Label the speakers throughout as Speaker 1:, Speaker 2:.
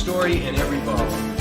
Speaker 1: story in every bottle.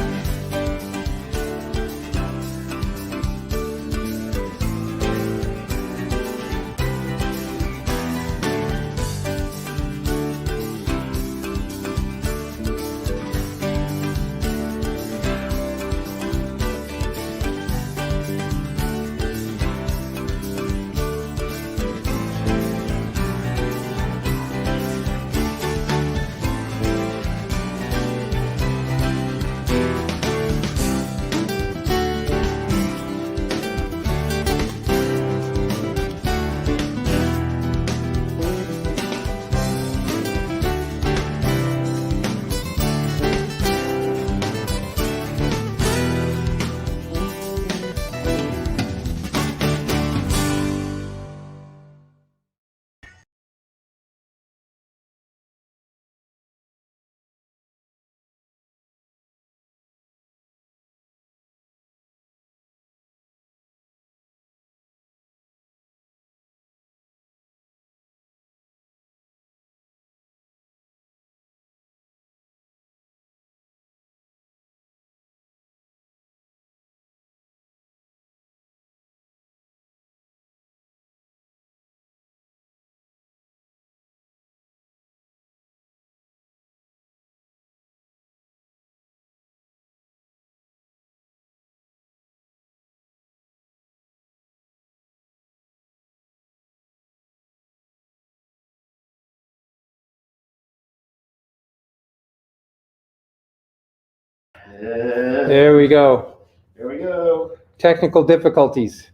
Speaker 2: There we go.
Speaker 3: There we go.
Speaker 2: Technical difficulties.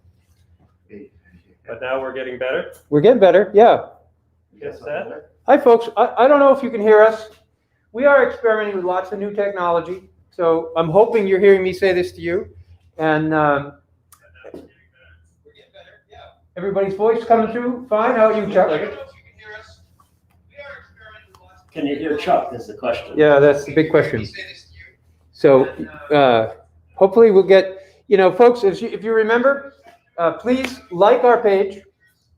Speaker 4: But now we're getting better.
Speaker 2: We're getting better, yeah.
Speaker 4: Yes, that.
Speaker 2: Hi, folks. I don't know if you can hear us. We are experimenting with lots of new technology, so I'm hoping you're hearing me say this to you. And
Speaker 1: We're getting better, yeah.
Speaker 2: everybody's voice coming through fine? How are you, Chuck?
Speaker 1: I don't know if you can hear us. We are experimenting with lots of
Speaker 3: Can you hear Chuck is the question.
Speaker 2: Yeah, that's the big question.
Speaker 1: Let me say this to you.
Speaker 2: So hopefully we'll get, folks, if you remember, please like our page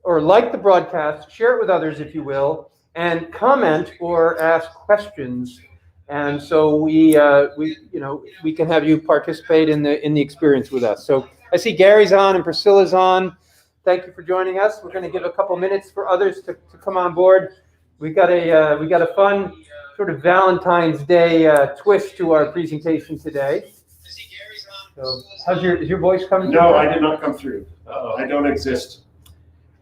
Speaker 2: or like the broadcast, share it with others if you will, and comment or ask questions. And so we can have you participate in the experience with us. So I see Gary's on and Priscilla's on. Thank you for joining us. We're going to give a couple minutes for others to come on board. We got a fun sort of Valentine's Day twist to our presentation today. So, is your voice coming through?
Speaker 3: No, I did not come through. I don't exist.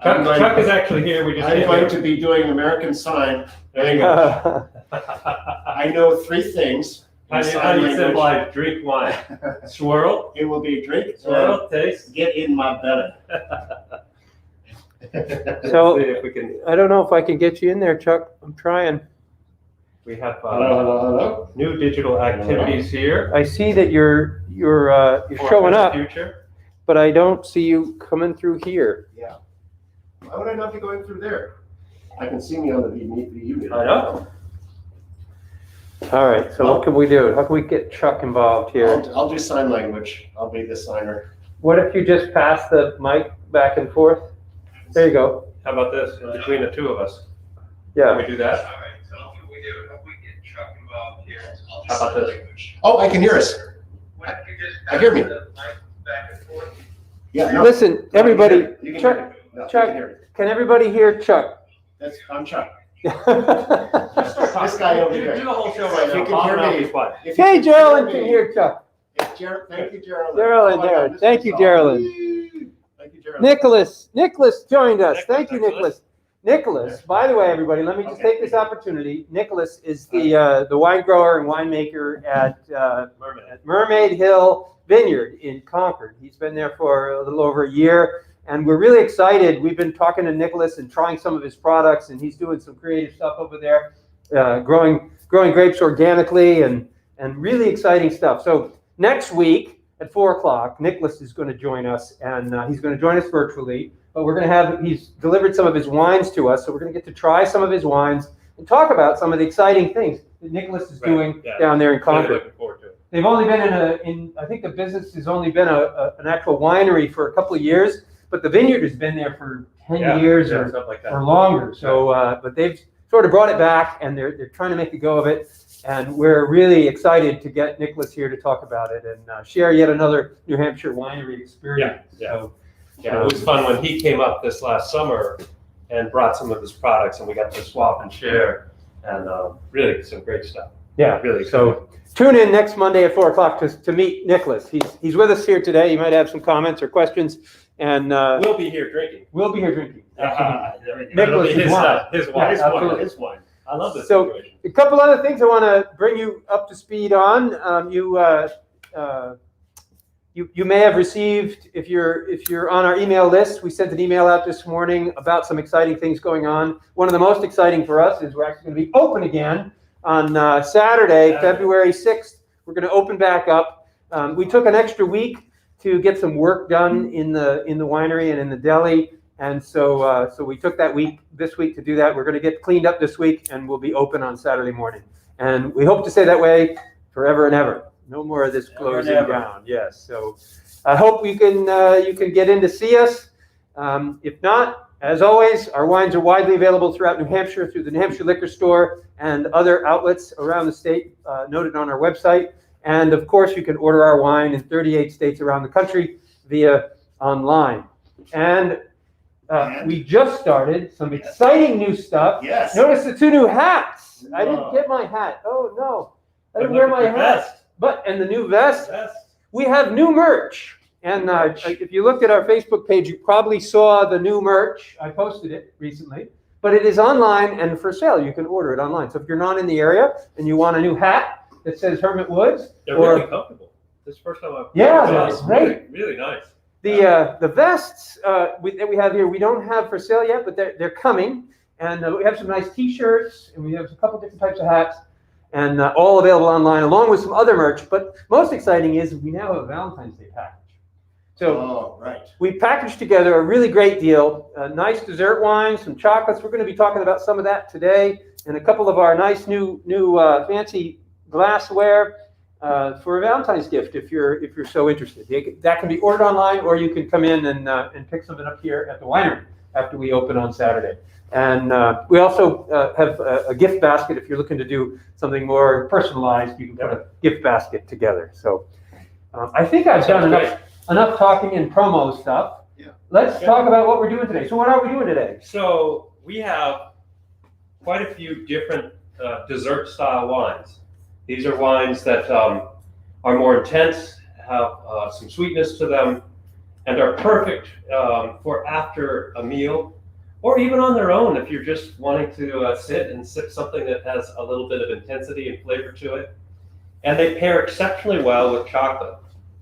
Speaker 4: Chuck is actually here. We just
Speaker 3: I'm going to be doing American Sign.
Speaker 4: There you go.
Speaker 3: I know three things.
Speaker 4: How do you symbolize drink wine? Swirl.
Speaker 3: It will be drink,
Speaker 4: Swirl. Taste.
Speaker 3: get in my belly.
Speaker 2: So
Speaker 4: See if we can.
Speaker 2: I don't know if I can get you in there, Chuck. I'm trying.
Speaker 4: We have
Speaker 3: Hello.
Speaker 4: new digital activities here.
Speaker 2: I see that you're
Speaker 4: for
Speaker 2: showing
Speaker 4: the
Speaker 2: up,
Speaker 4: Future.
Speaker 2: but I don't see you coming through here.
Speaker 3: Yeah. Why would I not be going through there? I can see me on the VU.
Speaker 4: I know.
Speaker 2: All right. So what can we do? How can we get Chuck involved here?
Speaker 3: I'll do sign language. I'll be the signer.
Speaker 2: What if you just pass the mic back and forth? There you go.
Speaker 4: How about this? In between the two of us. Can
Speaker 2: Yeah.
Speaker 4: we do that?
Speaker 1: All right, so what can we do? How can we get Chuck involved here? I'll
Speaker 4: How about this?
Speaker 3: Oh, I can hear us.
Speaker 1: What if you just
Speaker 3: I hear me.
Speaker 1: pass the mic back and forth?
Speaker 3: Yeah. No.
Speaker 2: Listen, everybody.
Speaker 3: You can
Speaker 2: Chuck,
Speaker 3: hear me. No, you
Speaker 2: Chuck.
Speaker 3: can hear me.
Speaker 2: Can everybody hear Chuck?
Speaker 3: I'm Chuck.
Speaker 2: Hey,
Speaker 3: This guy over
Speaker 4: Do
Speaker 3: here.
Speaker 4: the whole show right
Speaker 3: If
Speaker 4: now.
Speaker 3: you can hear
Speaker 4: I'll
Speaker 3: me.
Speaker 4: be fine.
Speaker 3: If you can
Speaker 2: Geraldine
Speaker 3: me-
Speaker 2: can hear Chuck.
Speaker 3: Thank you, Geraldine.
Speaker 2: Geraldine,
Speaker 3: Oh my
Speaker 2: there.
Speaker 3: God, this
Speaker 2: Thank
Speaker 3: is
Speaker 2: you,
Speaker 3: awesome.
Speaker 2: Geraldine.
Speaker 3: Thank you, Geraldine.
Speaker 2: Nicholas joined us.
Speaker 4: Nicholas,
Speaker 2: Thank you, Nicholas. Nicholas, by the way, everybody, let me just take this opportunity. Nicholas is the wine grower and winemaker at Mermaid Hill Vineyard in Concord. He's been there for a little over a year, and we're really excited. We've been talking to Nicholas and trying some of his products, and he's doing some creative stuff over there, growing grapes organically, and really exciting stuff. So next week at 4 o'clock, Nicholas is going to join us, and he's going to join us virtually. But we're going to he's delivered some of his wines to us, so we're going to get to try some of his wines and talk about some of the exciting things that Nicholas is doing down there in Concord.
Speaker 4: Really looking forward to it.
Speaker 2: They've only been I think the business has only been an actual winery for a couple of years, but the vineyard has been there for 10 years or
Speaker 4: something like that.
Speaker 2: longer. So, but they've sort of brought it back, and they're trying to make a go of it. And we're really excited to get Nicholas here to talk about it and share yet another New Hampshire winery experience.
Speaker 4: Yeah.
Speaker 2: So,
Speaker 4: Yeah, it was fun when he came up this last summer and brought some of his products, and we got to swap and share, and really some great stuff.
Speaker 2: yeah,
Speaker 4: Really.
Speaker 2: so tune in next Monday at 4 o'clock to meet Nicholas. He's with us here today. You might have some comments or questions, and
Speaker 4: We'll be here drinking.
Speaker 2: we'll be here drinking.
Speaker 4: Nicholas
Speaker 2: Nicholas's wine.
Speaker 4: His wine.
Speaker 2: Yeah,
Speaker 4: His
Speaker 2: absolutely.
Speaker 4: wine. His wine. I love this
Speaker 2: So-
Speaker 4: situation.
Speaker 2: A couple other things I want to bring you up to speed on. You may have received, if you're on our email list, we sent an email out this morning about some exciting things going on. One of the most exciting for us is we're actually going to be open again on Saturday, February 6th. We're going to open back up. We took an extra week to get some work done in the winery and in the deli. And so we took that this week to do that. We're going to get cleaned up this week, and we'll be open on Saturday morning. And we hope to stay that way forever and ever. No more of this closing down. Yes. So I hope you can get in to see us. If not, as always, our wines are widely available throughout New Hampshire through the New Hampshire Liquor Store and other outlets around the state noted on our website. And of course, you can order our wine in 38 states around the country via online. And we just started some exciting new stuff.
Speaker 3: Yes.
Speaker 2: Notice the 2 new hats. I
Speaker 3: No.
Speaker 2: didn't get my hat. Oh no, I didn't
Speaker 4: But
Speaker 2: wear
Speaker 4: look
Speaker 2: my
Speaker 4: at the
Speaker 2: hat.
Speaker 4: vest.
Speaker 2: And the new vest.
Speaker 4: Vest.
Speaker 2: We have new merch. And if you looked at our Facebook page, you probably saw the new merch. I posted it recently. But it is online and for sale. You can order it online. So if you're not in the area and you want a new hat that says Hermit Woods,
Speaker 4: They're really comfortable. This is the first time I've.
Speaker 2: Yeah,
Speaker 4: Really,
Speaker 2: they're great.
Speaker 4: Really nice.
Speaker 2: the vests that we have here, we don't have for sale yet, but they're coming. And we have some nice T-shirts, and we have a couple different types of hats, and all available online, along with some other merch. But most exciting is we now have a Valentine's Day package. So
Speaker 3: right.
Speaker 2: we packaged together a really great deal, nice dessert wines, some chocolates. We're going to be talking about some of that today, and a couple of our nice new fancy glassware for a Valentine's gift if you're so interested. That can be ordered online, or you can come in and pick something up here at the winery after we open on Saturday. And we also have a gift basket. If you're looking to do something more personalized, you can put a gift basket together. So I think I've done enough talking and promo stuff.
Speaker 3: Yeah.
Speaker 2: Let's talk about what we're doing today. So what are we doing today?
Speaker 4: So we have quite a few different dessert style wines. These are wines that are more intense, have some sweetness to them, and are perfect for after a meal, or even on their own if you're just wanting to sit and sip something that has a little bit of intensity and flavor to it. And they pair exceptionally well with chocolate.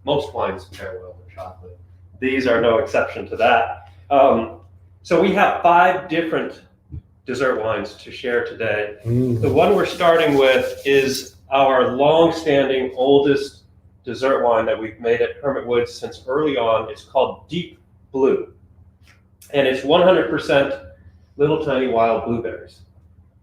Speaker 4: Most wines pair well with chocolate. These are no exception to that. So we have 5 different dessert wines to share today. The one we're starting with is our long-standing, oldest dessert wine that we've made at Hermit Woods since early on. It's called Deep Blue. And it's 100% little tiny wild blueberries.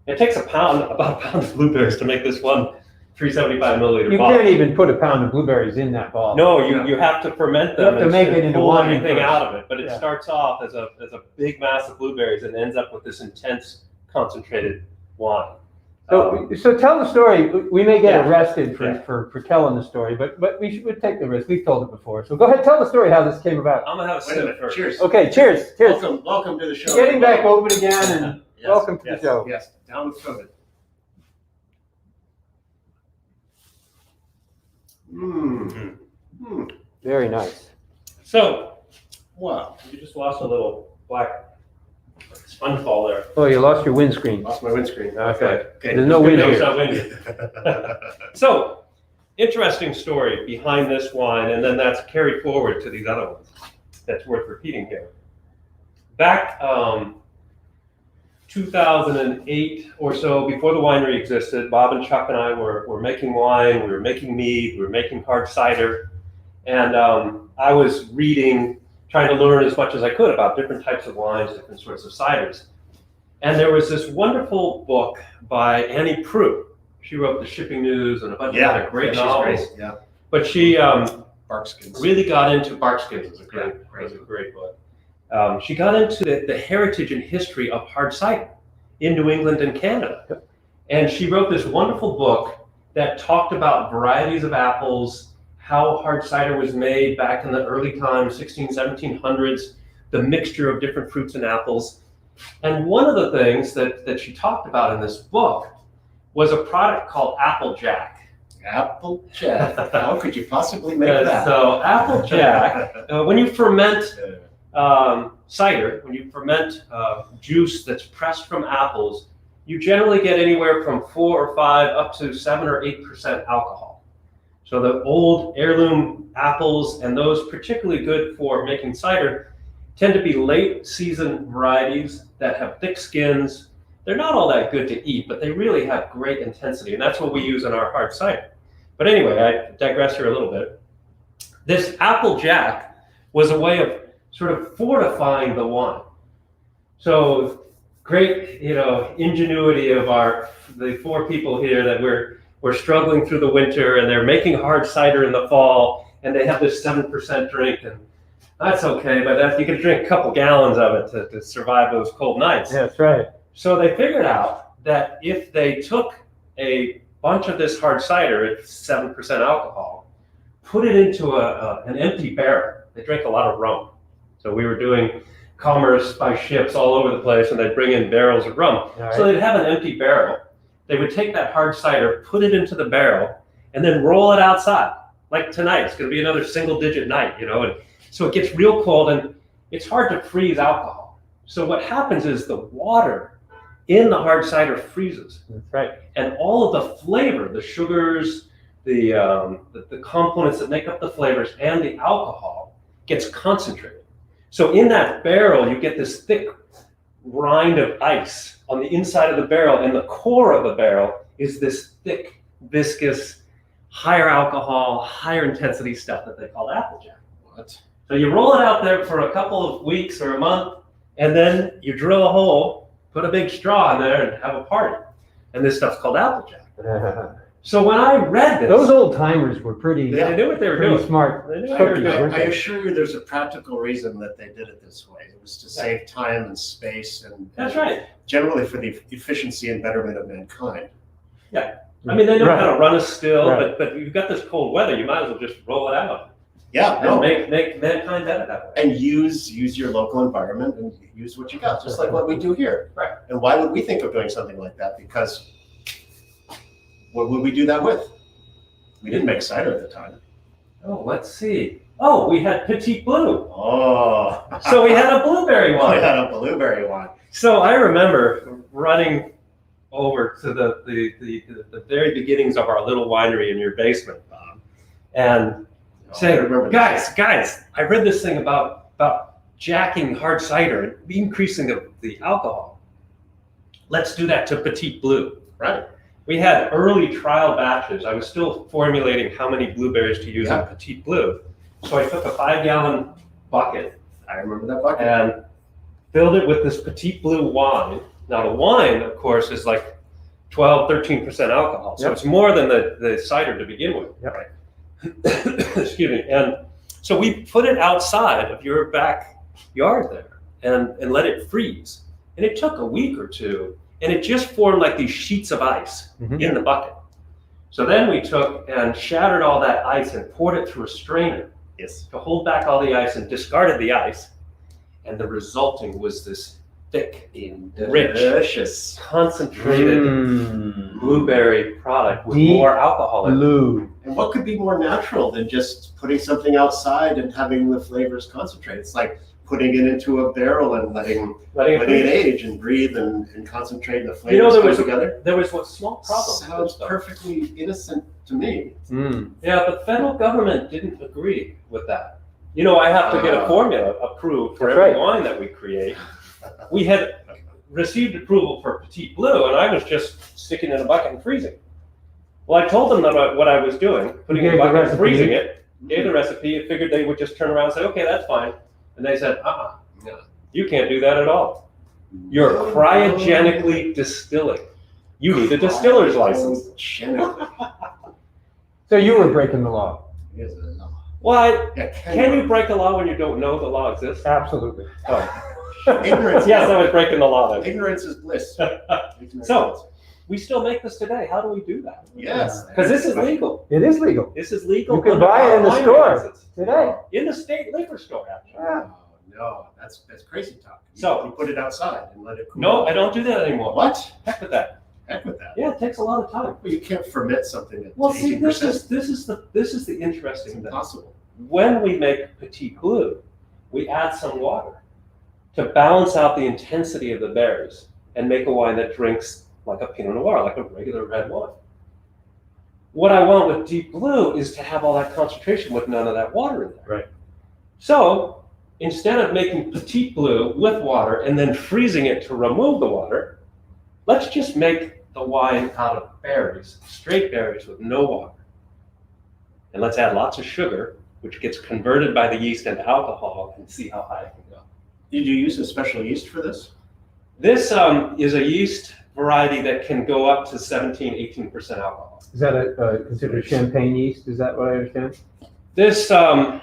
Speaker 4: It takes about a pound of blueberries to make this one 375 milliliter
Speaker 2: You
Speaker 4: bottle.
Speaker 2: can't even put a pound of blueberries in that bottle.
Speaker 4: No, you have to ferment them.
Speaker 2: You have to make it
Speaker 4: and
Speaker 2: into
Speaker 4: pull
Speaker 2: wine
Speaker 4: everything
Speaker 2: first.
Speaker 4: out of it. But it
Speaker 2: Yeah.
Speaker 4: starts off as a big mass of blueberries and ends up with this intense concentrated wine.
Speaker 2: So tell the story. We may get
Speaker 4: Yeah.
Speaker 2: arrested for telling the story, but we should take the risk. We've told it before. So go ahead, tell the story how this came about.
Speaker 4: I'm gonna have a
Speaker 3: Wait a
Speaker 4: sip
Speaker 3: minute.
Speaker 4: first.
Speaker 3: Cheers.
Speaker 2: Okay, cheers.
Speaker 3: Welcome to the show.
Speaker 2: Getting back open again, and
Speaker 3: Yes,
Speaker 2: welcome to
Speaker 4: yes,
Speaker 2: the show.
Speaker 3: Yes, down with COVID.
Speaker 2: Very nice.
Speaker 4: So
Speaker 3: Wow.
Speaker 4: you just lost a little black sponge ball there.
Speaker 2: Oh, you lost your windscreen.
Speaker 3: Lost my windscreen.
Speaker 2: Okay.
Speaker 3: Okay.
Speaker 2: There's no wind
Speaker 4: No, it's
Speaker 2: here.
Speaker 4: not windy. So, interesting story behind this wine, and then that's carried forward to these other ones. That's worth repeating here. Back 2008 or so, before the winery existed, Bob and Chuck and I were making wine, we were making mead, we were making hard cider, and I was reading, trying to learn as much as I could about different types of wines, different sorts of ciders. And there was this wonderful book by Annie Proulx. She wrote The Shipping News and a bunch of other great
Speaker 3: she's
Speaker 4: novels.
Speaker 3: great. Yeah.
Speaker 4: But she
Speaker 3: Barkskins.
Speaker 4: really got into Barkskins. It's a
Speaker 3: Great,
Speaker 4: great book. She got into the heritage and history of hard cider in New England and Canada. And she wrote this wonderful book that talked about varieties of apples, how hard cider was made back in the early times, 1700s, the mixture of different fruits and apples. And one of the things that she talked about in this book was a product called Applejack.
Speaker 3: Applejack. How could you possibly make that?
Speaker 4: So Applejack, when you ferment cider, when you ferment juice that's pressed from apples, you generally get anywhere from 4 or 5 up to 7 or 8% alcohol. So the old heirloom apples, and those particularly good for making cider, tend to be late season varieties that have thick skins. They're not all that good to eat, but they really have great intensity, and that's what we use in our hard cider. But anyway, I digress here a little bit. This Applejack was a way of sort of fortifying the wine. So great, ingenuity of the 4 people here that we're struggling through the winter, and they're making hard cider in the fall, and they have this 7% drink, and that's okay, but you can drink a couple gallons of it to survive those cold nights.
Speaker 2: Yeah, that's right.
Speaker 4: So they figured out that if they took a bunch of this hard cider at 7% alcohol, put it into an empty barrel. They drank a lot of rum. So we were doing commerce by ships all over the place, and they'd bring in barrels of rum.
Speaker 2: Right. So
Speaker 4: So they'd have an empty barrel. They would take that hard cider, put it into the barrel, and then roll it outside. Like tonight, it's going to be another single-digit night, and so it gets real cold, and it's hard to freeze alcohol. So what happens is the water in the hard cider freezes.
Speaker 2: That's right.
Speaker 4: And all of the flavor, the sugars, the components that make up the flavors, and the alcohol gets concentrated. So in that barrel, you get this thick rind of ice on the inside of the barrel, and the core of the barrel is this thick, viscous, higher alcohol, higher intensity stuff that they call Applejack.
Speaker 3: What?
Speaker 4: So you roll it out there for a couple of weeks or a month, and then you drill a hole, put a big straw in there, and have a party. And this stuff's called Applejack. So when I read this,
Speaker 2: Those old timers were pretty
Speaker 4: they knew what they were
Speaker 2: pretty
Speaker 4: doing.
Speaker 2: smart.
Speaker 4: They knew what they were
Speaker 2: Cookies,
Speaker 4: doing.
Speaker 2: weren't
Speaker 3: I
Speaker 2: they?
Speaker 3: assure you there's a practical reason that they did it this way. It was to save time and space, and
Speaker 4: That's right.
Speaker 3: generally for the efficiency and betterment of mankind.
Speaker 4: I mean, they know
Speaker 2: Right.
Speaker 4: how to run a still,
Speaker 2: Right.
Speaker 4: but you've got this cold weather, you might as well just roll it out
Speaker 3: Yeah,
Speaker 4: and
Speaker 3: no,
Speaker 4: make mankind better that way.
Speaker 3: and use your local environment and use what you got, just like what we do here.
Speaker 4: Right.
Speaker 3: And why would we think of doing something like that? Because what would we do that with? We didn't make cider at the time.
Speaker 4: Oh, let's see. Oh, we had Petit Blue.
Speaker 3: Oh,
Speaker 4: So we had a blueberry
Speaker 3: we
Speaker 4: wine.
Speaker 3: had a blueberry wine.
Speaker 4: So I remember running over to the very beginnings of our little winery in your basement, Bob, and
Speaker 3: I
Speaker 4: saying,
Speaker 3: remember
Speaker 4: guys, I read this thing about jacking hard cider and increasing the alcohol. Let's do that to Petit Blue.
Speaker 3: Right.
Speaker 4: We had early trial batches. I was still formulating how many blueberries to use
Speaker 3: Yeah.
Speaker 4: in Petit Blue. So I took a 5-gallon bucket
Speaker 3: I remember that bucket.
Speaker 4: and filled it with this Petit Blue wine. Now the wine, of course, is like 12, 13% alcohol. So
Speaker 2: Yep.
Speaker 4: it's more than the cider to begin with.
Speaker 2: Yep.
Speaker 4: Right? Excuse me. And so we put it outside of your backyard there and let it freeze. And it took a week or two, and it just formed like these sheets of ice
Speaker 2: Mhm.
Speaker 4: in the bucket. So then we took and shattered all that ice and poured it through a strainer
Speaker 3: Yes.
Speaker 4: to hold back all the ice and discarded the ice. And the resulting was this thick, rich,
Speaker 3: Delicious.
Speaker 4: concentrated
Speaker 2: Mm.
Speaker 4: blueberry product with
Speaker 2: Deep
Speaker 4: more alcohol in it.
Speaker 2: Blue.
Speaker 3: And what could be more natural than just putting something outside and having the flavors concentrate? It's like putting it into a barrel and letting
Speaker 4: Letting it
Speaker 3: it
Speaker 4: freeze.
Speaker 3: age and breathe and concentrate and the
Speaker 4: You know,
Speaker 3: flavors
Speaker 4: there
Speaker 3: come
Speaker 4: was
Speaker 3: together.
Speaker 4: there was one small problem. with
Speaker 3: Sounds
Speaker 4: this stuff.
Speaker 3: perfectly innocent to me.
Speaker 2: Mm.
Speaker 4: Yeah, the federal government didn't agree with that. You know, I have to get a formula approved for
Speaker 2: That's
Speaker 4: every
Speaker 2: right.
Speaker 4: wine that we create. We had received approval for Petit Blue, and I was just sticking it in a bucket and freezing. Well, I told them that what I was doing, putting it in
Speaker 2: gave
Speaker 4: a
Speaker 2: the
Speaker 4: bucket and
Speaker 2: recipe.
Speaker 4: freezing it, gave the recipe, and figured they would just turn around and say, okay, that's fine. And they said, no, you can't do that at all. You're cryogenically distilling. You need a distiller's license.
Speaker 3: Cryogenically.
Speaker 2: So you were breaking the law.
Speaker 3: Is a law.
Speaker 4: Why?
Speaker 3: Yeah,
Speaker 4: Can you break a law when you don't know the law exists?
Speaker 2: Absolutely.
Speaker 4: Oh.
Speaker 3: Ignorance.
Speaker 4: Yes, I was breaking the law then.
Speaker 3: Ignorance is bliss. Ignorance
Speaker 4: So,
Speaker 3: is bliss.
Speaker 4: We still make this today. How do we do that?
Speaker 3: Yes.
Speaker 4: Because this is legal.
Speaker 2: It is legal
Speaker 4: This is legal.
Speaker 2: You can
Speaker 4: under
Speaker 2: buy it
Speaker 4: our
Speaker 2: in the
Speaker 4: wine
Speaker 2: store.
Speaker 4: license.
Speaker 2: today.
Speaker 4: In the state liquor store, actually.
Speaker 2: Yeah.
Speaker 3: Oh, no, that's crazy talk.
Speaker 4: So-
Speaker 3: you put it outside and let it cool.
Speaker 4: No, I don't do that anymore.
Speaker 3: What?
Speaker 4: Heck with that.
Speaker 3: Heck with that.
Speaker 4: Yeah, it takes a lot of time.
Speaker 3: Well, you can't ferment something at
Speaker 4: Well, see,
Speaker 3: 18%.
Speaker 4: this is the
Speaker 3: It's
Speaker 4: interesting thing.
Speaker 3: impossible.
Speaker 4: When we make Petit Bleu, we add some water to balance out the intensity of the berries and make a wine that drinks like a Pinot Noir, like a regular red wine. What I want with Deep Blue is to have all that concentration with none of that water in there.
Speaker 2: Right.
Speaker 4: So instead of making Petit Bleu with water and then freezing it to remove the water, let's just make the wine out of berries, straight berries with no water. And let's add lots of sugar, which gets converted by the yeast into alcohol, and see how high it can go.
Speaker 3: Did you use a special yeast for this?
Speaker 4: This is a yeast variety that can go up to 17, 18% alcohol.
Speaker 2: Is that considered champagne yeast? Is that what I understand?
Speaker 4: This, I'm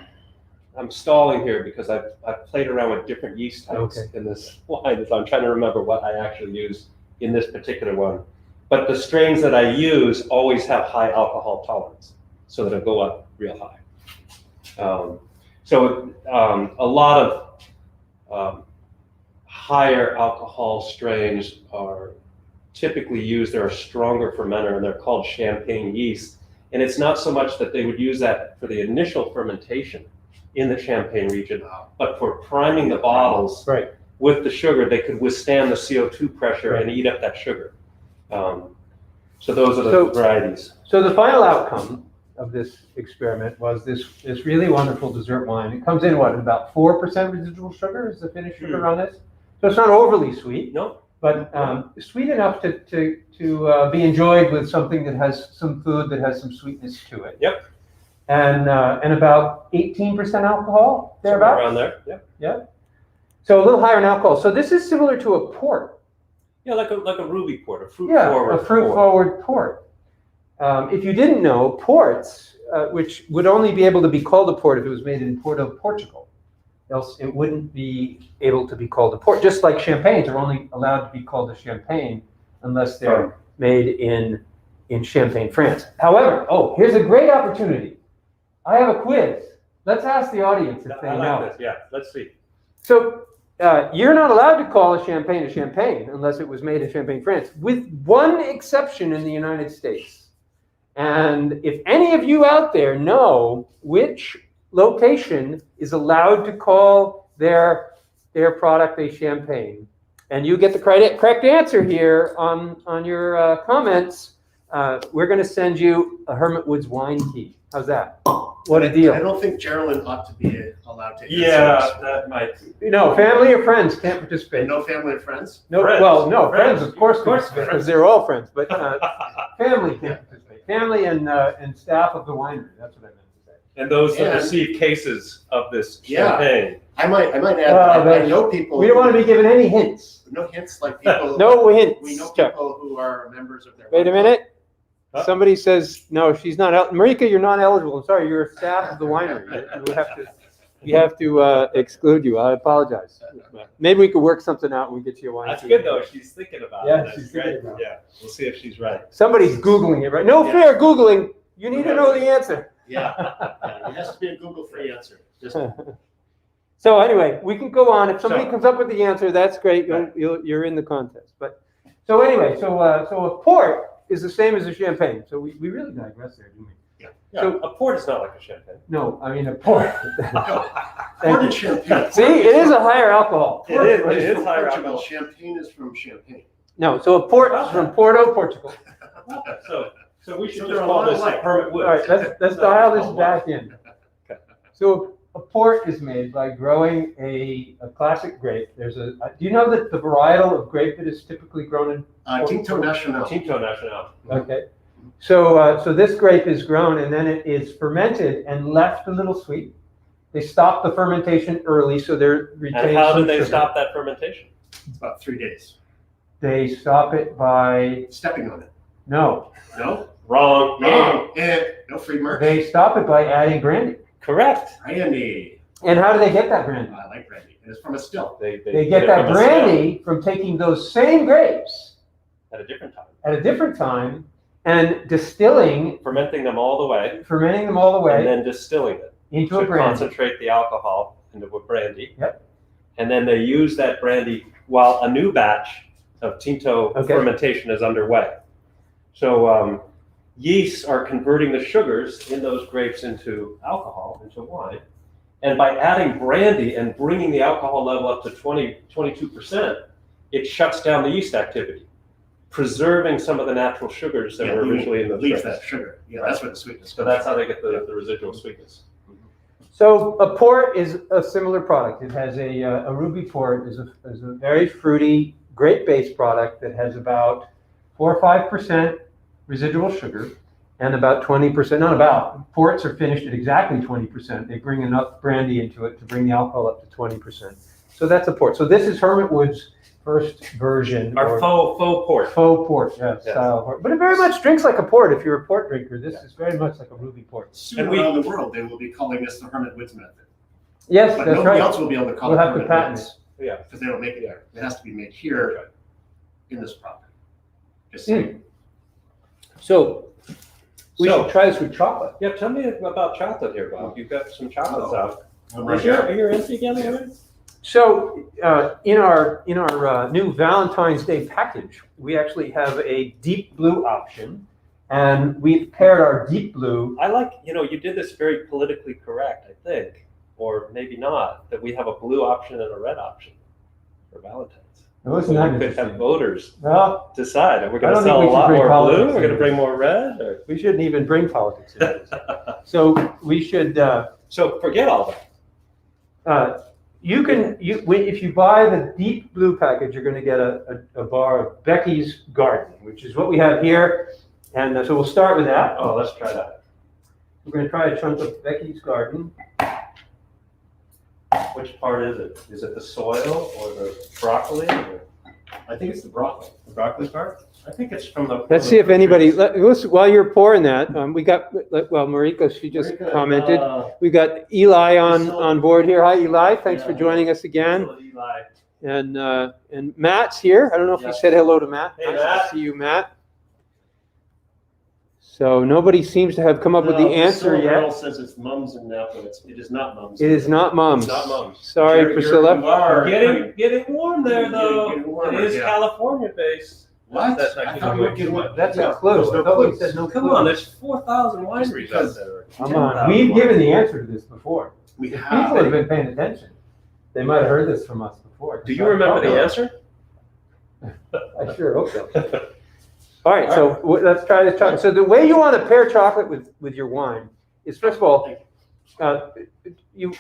Speaker 4: stalling here because I've played around with different yeast types
Speaker 2: Okay.
Speaker 4: in this wine. So I'm trying to remember what I actually use in this particular one. But the strains that I use always have high alcohol tolerance, so that it'll go up real high. A lot of higher alcohol strains are typically used. They're a stronger fermenter, and they're called champagne yeast. And it's not so much that they would use that for the initial fermentation in the Champagne region, but for priming the bottles
Speaker 2: Right.
Speaker 4: with the sugar, they could withstand the CO2 pressure and eat up that sugar. So those are the
Speaker 2: So-
Speaker 4: varieties.
Speaker 2: So the final outcome of this experiment was this really wonderful dessert wine. It comes in what, about 4% residual sugar is the finished sugar on this? So it's not overly sweet,
Speaker 4: No,
Speaker 2: but sweet enough to be enjoyed with something that has some food that has some sweetness to it.
Speaker 4: Yep.
Speaker 2: And about 18% alcohol, thereabouts.
Speaker 4: around there. Yeah.
Speaker 2: Yeah. So a little higher in alcohol. So this is similar to a port.
Speaker 4: Yeah, like a ruby port, a fruit
Speaker 2: Yeah,
Speaker 4: forward.
Speaker 2: a fruit-forward port. If you didn't know, ports, which would only be able to be called a port if it was made in Porto, Portugal, else it wouldn't be able to be called a port. Just like champagnes are only allowed to be called a champagne unless they're made in Champagne, France. However, here's a great opportunity. I have a quiz. Let's ask the audience if they
Speaker 4: I
Speaker 2: know.
Speaker 4: like this. Yeah, let's see.
Speaker 2: So you're not allowed to call a champagne unless it was made in Champagne, France, with one exception in the United States. And if any of you out there know which location is allowed to call their product a champagne, and you get the correct answer here on your comments, we're going to send you a Hermit Woods wine key. How's that? What a deal.
Speaker 3: I don't think Geraldine ought to be allowed to answer
Speaker 4: Yeah,
Speaker 3: this.
Speaker 4: that might.
Speaker 2: No, family or friends can't participate.
Speaker 3: No family and friends?
Speaker 2: No,
Speaker 4: Friends.
Speaker 2: well, no,
Speaker 4: Friends.
Speaker 2: friends, of course,
Speaker 4: Friends.
Speaker 2: because they're all friends, but family can't participate. Family and staff of the winery, that's what I meant to say.
Speaker 4: And those that
Speaker 3: And-
Speaker 4: receive cases of this
Speaker 3: Yeah.
Speaker 4: champagne.
Speaker 3: I might add,
Speaker 2: Well,
Speaker 3: I know people.
Speaker 2: We don't want to be given any hints.
Speaker 3: No hints, like people.
Speaker 2: No hints,
Speaker 3: We know
Speaker 2: Chuck.
Speaker 3: people who are members of their.
Speaker 2: Wait a minute.
Speaker 4: Huh?
Speaker 2: Somebody says, no, she's not, Marika, you're not eligible. I'm sorry, you're a staff of the winery. We have to exclude you. I apologize. Maybe we could work something out and we get you a wine.
Speaker 4: That's
Speaker 2: key.
Speaker 4: good though. She's thinking about
Speaker 2: Yeah,
Speaker 4: it. That's
Speaker 2: she's
Speaker 4: great.
Speaker 2: thinking about it.
Speaker 4: Yeah, we'll see if she's right.
Speaker 2: Somebody's Googling it, right? No
Speaker 3: Yeah.
Speaker 2: fair Googling. You need to know the answer.
Speaker 3: Yeah, it has to be a Google-free answer. Just
Speaker 2: So anyway, we can go on. If somebody
Speaker 4: So-
Speaker 2: comes up with the answer, that's great.
Speaker 4: Right.
Speaker 2: You're in the contest. But so anyway, so a port is the same as a champagne. So we really digress there, do we?
Speaker 4: Yeah,
Speaker 2: So-
Speaker 4: a port is not like a champagne.
Speaker 2: No, I mean a port.
Speaker 3: Port and champagne.
Speaker 2: See, it is a higher alcohol.
Speaker 4: It is.
Speaker 3: Port
Speaker 4: It is
Speaker 3: from
Speaker 4: higher
Speaker 3: Portugal.
Speaker 4: alcohol.
Speaker 3: Champagne is from Champagne.
Speaker 2: No, so a port is from Porto, Portugal.
Speaker 4: So we should
Speaker 3: So
Speaker 4: just
Speaker 3: they're a
Speaker 4: call
Speaker 3: lot
Speaker 4: this
Speaker 3: alike.
Speaker 4: Hermit
Speaker 2: All
Speaker 4: Woods.
Speaker 2: right, let's dial this back in. So a port is made by growing a classic grape. There's do you know that the varietal of grape that is typically grown in?
Speaker 3: Tinto Nacional.
Speaker 4: Tinto Nacional.
Speaker 2: Okay. So this grape is grown and then it is fermented and left a little sweet. They stop the fermentation early, so they're retained.
Speaker 4: And how
Speaker 2: some
Speaker 4: did they
Speaker 2: sugar.
Speaker 4: stop that fermentation?
Speaker 3: It's about 3 days.
Speaker 2: They stop it by
Speaker 3: Stepping on it.
Speaker 2: no.
Speaker 3: No?
Speaker 4: Wrong.
Speaker 3: Wrong. And no free merch.
Speaker 2: They stop it by adding brandy.
Speaker 4: Correct.
Speaker 3: Brandy.
Speaker 2: And how do they get that brandy?
Speaker 3: I like brandy. And it's from a still.
Speaker 2: They get that brandy from taking those same grapes
Speaker 4: at a different time,
Speaker 2: and distilling,
Speaker 4: fermenting them all the way,
Speaker 2: and
Speaker 4: then distilling it
Speaker 2: into a
Speaker 4: to
Speaker 2: brandy.
Speaker 4: concentrate the alcohol into a brandy.
Speaker 2: Yep.
Speaker 4: And then they use that brandy while a new batch of Tinto fermentation is underway. So yeasts are converting the sugars in those grapes into alcohol, into wine. And by adding brandy and bringing the alcohol level up to 22%, it shuts down the yeast activity, preserving some of the natural sugars that were originally in the
Speaker 3: leaves
Speaker 4: grapes.
Speaker 3: that sugar. Yeah, that's where the sweetness.
Speaker 4: So that's how they get the residual sweetness.
Speaker 2: So a port is a similar product. It has a ruby port is a very fruity, great base product that has about 4 or 5% residual sugar and about 20%, not about, ports are finished at exactly 20%. They bring enough brandy into it to bring the alcohol up to 20%. So that's a port. So this is Hermit Woods' first version.
Speaker 4: Our faux port.
Speaker 2: Faux port, yes. Style port. But it very much drinks like a port if you're a port drinker. This is very much like a ruby port.
Speaker 3: Soon around the world, they will be calling this the Hermit Woods method.
Speaker 2: Yes,
Speaker 3: But
Speaker 2: that's
Speaker 3: nobody
Speaker 2: right.
Speaker 3: else will be able to call
Speaker 2: We'll
Speaker 3: it
Speaker 2: have to
Speaker 3: Hermit
Speaker 2: patent
Speaker 3: Woods.
Speaker 2: it.
Speaker 4: Yeah.
Speaker 3: Because they don't make it there. It has to be made here in this property. Just
Speaker 2: So we should try this with chocolate.
Speaker 4: Yeah, tell me about chocolate here, Bob. You've got some chocolates out.
Speaker 3: I'm
Speaker 4: Is your empty again, Larry?
Speaker 2: So in our new Valentine's Day package, we actually have a deep blue option, and we've paired our deep blue.
Speaker 4: I like, you did this very politically correct, I think, or maybe not, that we have a blue option and a red option for Valentine's.
Speaker 2: Wasn't
Speaker 4: We
Speaker 2: that
Speaker 4: could have
Speaker 2: interesting?
Speaker 4: voters
Speaker 2: Well,
Speaker 4: decide. Are we
Speaker 2: I
Speaker 4: going to
Speaker 2: don't think
Speaker 4: sell
Speaker 2: we
Speaker 4: a
Speaker 2: should
Speaker 4: lot
Speaker 2: bring
Speaker 4: more
Speaker 2: politics
Speaker 4: blue? We're going to
Speaker 2: into
Speaker 4: bring
Speaker 2: this.
Speaker 4: more red? Or?
Speaker 2: we shouldn't even bring politics into this. So we should.
Speaker 4: So forget all that.
Speaker 2: If you buy the deep blue package, you're going to get a bar of Becky's Garden, which is what we have here. And so we'll start with that.
Speaker 4: Oh, let's try that.
Speaker 2: We're going to try a chunk of Becky's Garden.
Speaker 4: Which part is it? Is it the soil or the broccoli? Or?
Speaker 3: I think it's the broccoli.
Speaker 4: The broccoli part? I think it's from the.
Speaker 2: Let's see if anybody, while you're pouring that, we got, Marika, she just commented. We got Eli on board here. Hi, Eli. Thanks for joining us again.
Speaker 4: Eli.
Speaker 2: And Matt's here. I don't know if you said hello to Matt.
Speaker 4: Hey,
Speaker 2: Nice
Speaker 4: Matt.
Speaker 2: to see you, Matt. So nobody seems to have come up with the answer yet.
Speaker 3: Says it's mums and now, but it is not mums.
Speaker 2: It is not mums.
Speaker 4: Not mums.
Speaker 2: Sorry, Priscilla.
Speaker 3: You are
Speaker 4: Getting warm there, though.
Speaker 3: Getting warmer,
Speaker 4: It is
Speaker 3: yeah.
Speaker 4: California based.
Speaker 3: What?
Speaker 4: That's
Speaker 3: I
Speaker 4: not
Speaker 3: thought we were getting what?
Speaker 2: That's
Speaker 3: Yeah,
Speaker 2: a clue.
Speaker 3: those are
Speaker 2: I thought we
Speaker 3: clues.
Speaker 2: said no
Speaker 4: Come
Speaker 2: clue.
Speaker 4: on, there's 4,000 wineries out
Speaker 3: because-
Speaker 4: there.
Speaker 2: Come on.
Speaker 4: 10,000
Speaker 2: We've given the
Speaker 4: wineries.
Speaker 2: answer to this before.
Speaker 3: We
Speaker 2: People
Speaker 3: have.
Speaker 2: have been paying attention. They might have heard this from us before.
Speaker 4: Do you remember the answer?
Speaker 2: I sure hope so. All right, so let's try this chocolate. So the way you want to pair chocolate with your wine is, first of all, you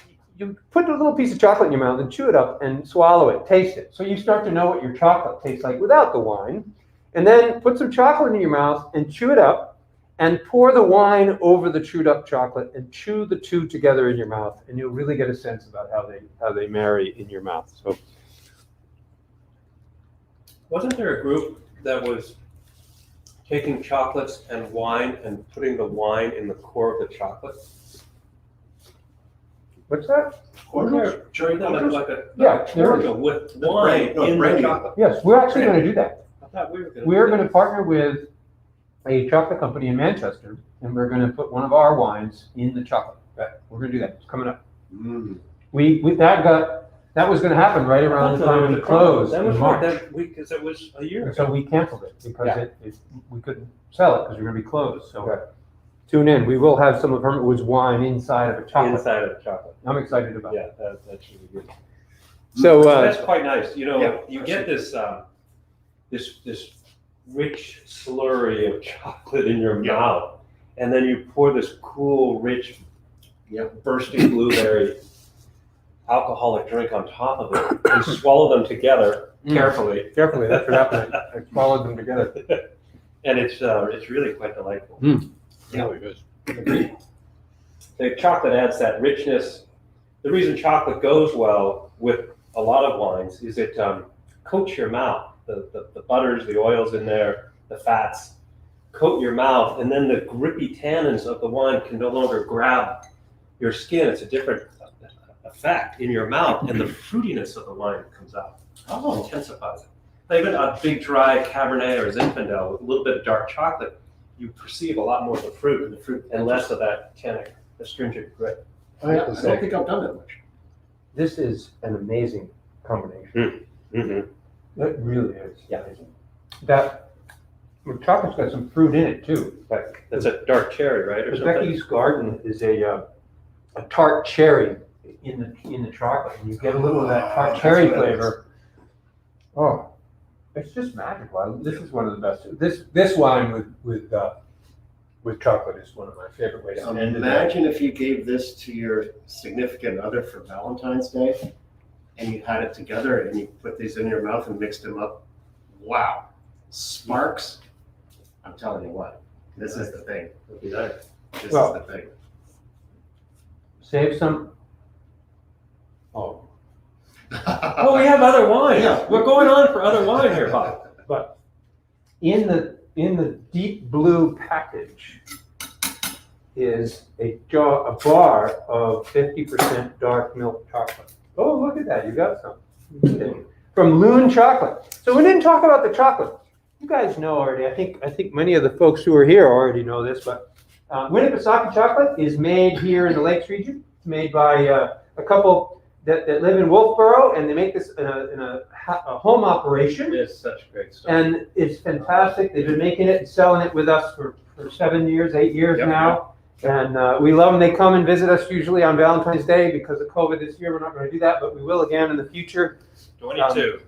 Speaker 2: put a little piece of chocolate in your mouth and chew it up and swallow it, taste it. So you start to know what your chocolate tastes like without the wine. And then put some chocolate in your mouth and chew it up and pour the wine over the chewed up chocolate and chew the two together in your mouth, and you'll really get a sense about how they marry in your mouth. So
Speaker 4: Wasn't there a group that was taking chocolates and wine and putting the wine in the core of the chocolate?
Speaker 2: what's that?
Speaker 3: Cordials? Cherry
Speaker 4: No,
Speaker 3: cordials?
Speaker 4: like a
Speaker 2: Yeah, there is.
Speaker 4: cordial with wine in the
Speaker 3: brandy.
Speaker 4: chocolate.
Speaker 2: Yes, we're actually going to do that.
Speaker 4: I thought we were going to.
Speaker 2: We're going to partner with a chocolate company in Manchester, and we're going to put one of our wines in the chocolate. We're going to do that. It's coming up.
Speaker 3: Mm.
Speaker 2: That was going to happen right around the time we closed
Speaker 4: That
Speaker 2: in
Speaker 4: was
Speaker 2: March.
Speaker 4: that week, because it was a year
Speaker 2: And
Speaker 4: ago.
Speaker 2: so we canceled it because
Speaker 4: Yeah.
Speaker 2: we couldn't sell it because we were going to be closed. So tune in. We will have some of Hermit Woods wine inside of a chocolate.
Speaker 4: Inside of the chocolate.
Speaker 2: I'm excited about it.
Speaker 4: Yeah, that's really good.
Speaker 2: So
Speaker 4: That's quite nice.
Speaker 3: Yeah,
Speaker 4: You get this this rich slurry of chocolate in your
Speaker 3: Yeah.
Speaker 4: mouth, and then you pour this cool, rich,
Speaker 3: Yeah.
Speaker 4: bursting blueberry alcoholic drink on top of it. You swallow them together carefully,
Speaker 2: Carefully, that's what happened. I swallowed them together.
Speaker 4: and it's really quite delightful.
Speaker 2: Yeah, it is.
Speaker 4: The chocolate adds that richness. The reason chocolate goes well with a lot of wines is it coats your mouth. The butters, the oils in there, the fats coat your mouth, and then the grippy tannins of the wine can no longer grab your skin. It's a different effect in your mouth, and the fruitiness of the wine comes out.
Speaker 3: Oh.
Speaker 4: Intensifies it. even a big dry Cabernet or Zinfandel with a little bit of dark chocolate, you perceive a lot more of the fruit and less of that tannic, astringent grit.
Speaker 3: I don't think I've done that much.
Speaker 2: This is an amazing combination.
Speaker 4: Mm-hmm.
Speaker 2: It really is. Yeah. That the chocolate's got some fruit in it too.
Speaker 4: That's a dark cherry, right, or
Speaker 2: The
Speaker 4: something?
Speaker 2: Becky's Garden is a tart cherry in the chocolate, and you get a little of that tart cherry
Speaker 3: that's what it
Speaker 2: flavor. Oh, it's just magical. This is one of the best. This wine with chocolate is one of my favorite ways to end it.
Speaker 3: Imagine if you gave this to your significant other for Valentine's Day, and you had it together, and you put these in your mouth and mixed them up. Wow, sparks! I'm telling you what, this is the thing.
Speaker 4: That'd be nice.
Speaker 3: This is
Speaker 2: Well,
Speaker 3: the thing.
Speaker 2: Save some. Oh,
Speaker 4: Oh, we have other wine.
Speaker 3: Yeah.
Speaker 4: We're going on for other wine here, Bob.
Speaker 2: but in the deep blue package is a bar of 50% dark milk chocolate. Oh, look at that! You got some. From Loon Chocolate. So we didn't talk about the chocolate. You guys know already. I think many of the folks who are here already know this, but Winnipesaukee chocolate is made here in the Lakes region. It's made by a couple that live in Wolfboro, and they make this in a home operation.
Speaker 4: It's such great stuff.
Speaker 2: And it's fantastic. They've been making it and selling it with us for 7 years, 8 years
Speaker 4: Yep.
Speaker 2: now. And we love them. They come and visit us usually on Valentine's Day. Because of COVID this year, we're not going to do that, but we will again in the future.
Speaker 4: 22.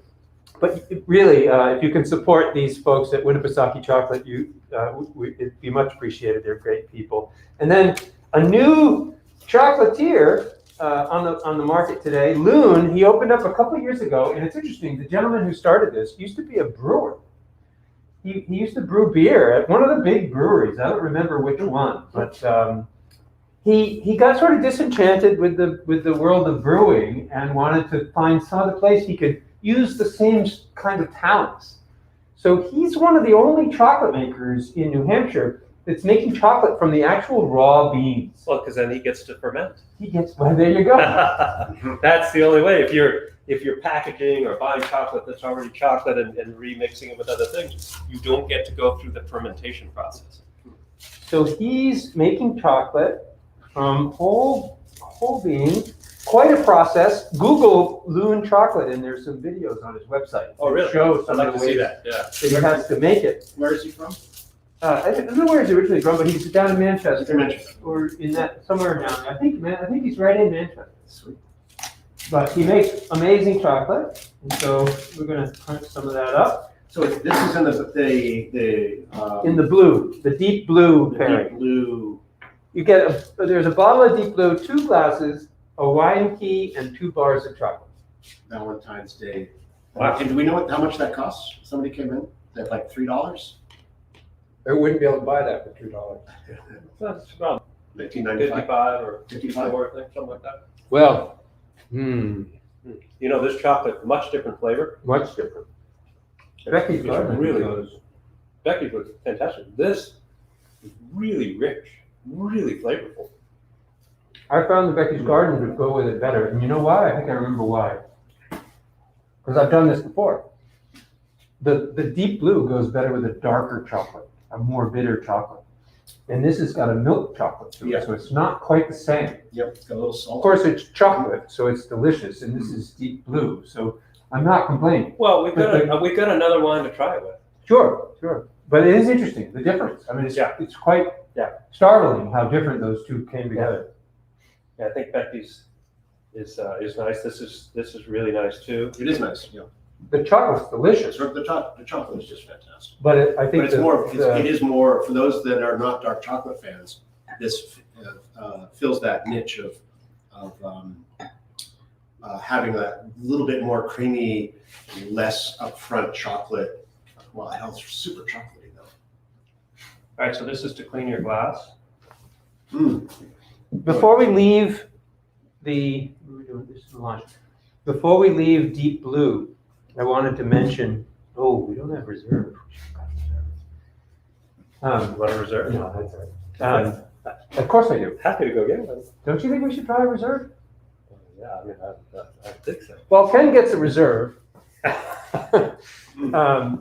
Speaker 2: But really, if you can support these folks at Winnipesaukee Chocolate, it'd be much appreciated. They're great people. And then a new chocolatier on the market today, Loon. He opened up a couple of years ago, and it's interesting. The gentleman who started this used to be a brewer. He used to brew beer at one of the big breweries. I don't remember which one, but he got sort of disenchanted with the world of brewing and wanted to find some other place he could use the same kind of talents. So he's one of the only chocolate makers in New Hampshire that's making chocolate from the actual raw beans.
Speaker 4: Well, because then he gets to ferment.
Speaker 2: Well, there you go.
Speaker 4: That's the only way. If you're packaging or buying chocolate that's already chocolate and remixing it with other things, you don't get to go through the fermentation process.
Speaker 2: So he's making chocolate from whole beans. Quite a process. Google Loon Chocolate, and there's some videos on his website.
Speaker 4: Oh, really?
Speaker 2: Show
Speaker 4: I'd
Speaker 2: some
Speaker 4: like
Speaker 2: of
Speaker 4: to
Speaker 2: the
Speaker 4: see
Speaker 2: ways
Speaker 4: that. Yeah.
Speaker 2: that he has to make it.
Speaker 3: Where is he from?
Speaker 2: I don't know where he's originally from, but he's down in Manchester,
Speaker 3: Manchester.
Speaker 2: or in that somewhere down there. I think he's right in Manchester.
Speaker 3: Sweet.
Speaker 2: But he makes amazing chocolate, and so we're going to crunch some of that up.
Speaker 3: So this is in
Speaker 2: In the blue, the deep blue
Speaker 3: the
Speaker 2: pairing.
Speaker 3: deep blue.
Speaker 2: You get there's a bottle of deep blue, 2 glasses, a wine key, and 2 bars of chocolate.
Speaker 3: Valentine's Day.
Speaker 4: Wow.
Speaker 3: And do we know how much that costs? Somebody came in. Is that like $3?
Speaker 2: I wouldn't be able to buy that for $2.
Speaker 4: That's about
Speaker 3: 1995.
Speaker 4: 55 or
Speaker 3: 55.
Speaker 4: 54, I think, something like that.
Speaker 2: Well,
Speaker 4: You know, this chocolate, much different flavor.
Speaker 2: much different. Becky's
Speaker 4: It's
Speaker 2: Garden
Speaker 4: really
Speaker 2: goes.
Speaker 4: Becky's was fantastic. This is really rich, really flavorful.
Speaker 2: I found the Becky's Garden would go with it better, and you know why? I think I remember why. Because I've done this before. The deep blue goes better with a darker chocolate, a more bitter chocolate. And this has got a milk chocolate to it,
Speaker 3: Yeah.
Speaker 2: so it's not quite the same.
Speaker 3: Yep, it's got a little
Speaker 2: Of
Speaker 3: salt.
Speaker 2: course, it's chocolate, so it's delicious, and this is deep blue, so I'm not complaining.
Speaker 4: Well, we've got another wine to try it with.
Speaker 2: Sure. But it is interesting, the difference. I mean, it's quite startling how different those two came together.
Speaker 4: Yeah, I think Becky's is nice. This is really nice too.
Speaker 3: It is nice. Yeah.
Speaker 2: The chocolate's delicious,
Speaker 3: The chocolate is just fantastic.
Speaker 2: but I think
Speaker 3: But it is more for those that are not dark chocolate fans. This fills that niche of having a little bit more creamy, less upfront chocolate. Well, it's super chocolatey though.
Speaker 4: All right, so this is to clean your glass.
Speaker 2: Before we leave before we leave Deep Blue, I wanted to mention, we don't have reserve.
Speaker 4: You want a reserve?
Speaker 2: No, that's all right. Of course I do.
Speaker 4: Happy to go get one.
Speaker 2: Don't you think we should try a reserve?
Speaker 4: Yeah, I mean, I think so.
Speaker 2: Well, Ken gets a reserve, I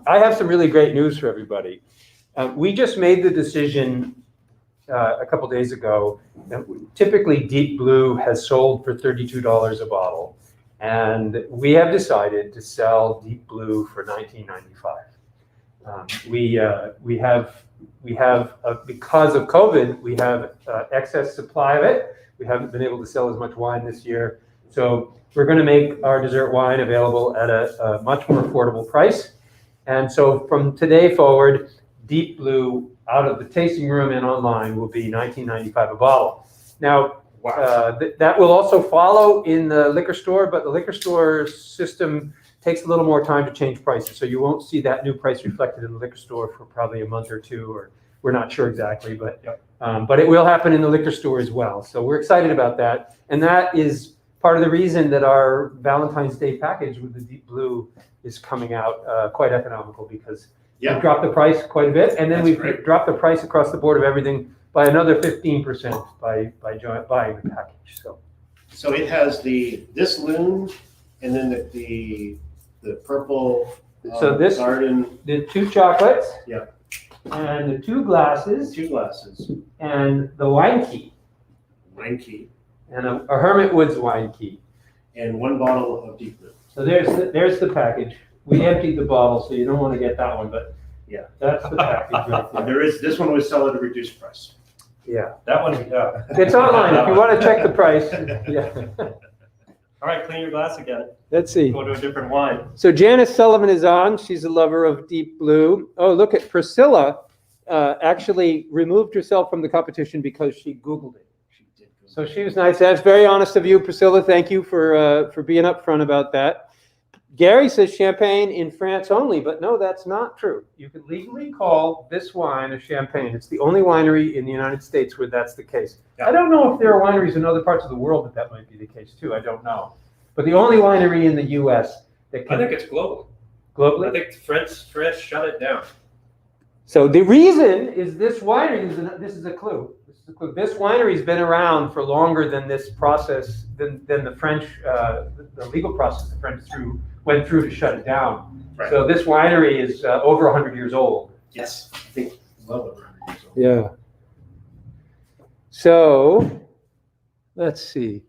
Speaker 2: have some really great news for everybody. We just made the decision a couple days ago. Typically, Deep Blue has sold for $32 a bottle, and we have decided to sell Deep Blue for $19.95. We have because of COVID, we have excess supply of it. We haven't been able to sell as much wine this year, so we're going to make our dessert wine available at a much more affordable price. And so from today forward, Deep Blue out of the tasting room and online will be $19.95 a bottle. Now, that will also follow in the liquor store, but the liquor store system takes a little more time to change prices. So you won't see that new price reflected in the liquor store for probably a month or two, or we're not sure exactly, but it will happen in the liquor store as well. So we're excited about that. And that is part of the reason that our Valentine's Day package with the Deep Blue is coming out quite economical, because we've dropped the price quite a bit, and then we've dropped the price across the board of everything by another 15% by buying the package.
Speaker 3: So it has this loon, and then the purple
Speaker 2: So this
Speaker 3: garden.
Speaker 2: the 2 chocolates,
Speaker 3: Yeah.
Speaker 2: and the 2 glasses,
Speaker 3: 2 glasses.
Speaker 2: and the wine key,
Speaker 3: Wine key.
Speaker 2: and a Hermit Woods wine key.
Speaker 3: And 1 bottle of Deep Blue.
Speaker 2: So there's the package. We emptied the bottle, so you don't want to get that one, but
Speaker 3: Yeah.
Speaker 2: that's the package right there.
Speaker 3: This one was sold at a reduced price.
Speaker 2: Yeah,
Speaker 4: That one,
Speaker 2: it's online if you want to check the price. Yeah.
Speaker 4: All right, clean your glass again.
Speaker 2: Let's see.
Speaker 4: Go to a different wine.
Speaker 2: So Janice Sullivan is on. She's a lover of Deep Blue. Oh, look at Priscilla. Actually removed herself from the competition because she Googled it.
Speaker 3: She did go.
Speaker 2: So she was nice. That's very honest of you, Priscilla. Thank you for being upfront about that. Gary says champagne in France only, but no, that's not true. You can legally call this wine a champagne. It's the only winery in the United States where that's the case.
Speaker 3: Yeah.
Speaker 2: I don't know if there are wineries in other parts of the world that might be the case too. I don't know. But the only winery in the U.S. that
Speaker 4: I
Speaker 2: can
Speaker 4: think it's global.
Speaker 2: globally.
Speaker 4: I think France shut it down.
Speaker 2: So the reason is this winery, this is a clue. This winery's been around for longer than this process, than the French, the legal process the French went through to shut it down.
Speaker 3: Right.
Speaker 2: So this winery is over 100 years old.
Speaker 3: Yes, I think well over 100 years old.
Speaker 2: Yeah. So, let's see.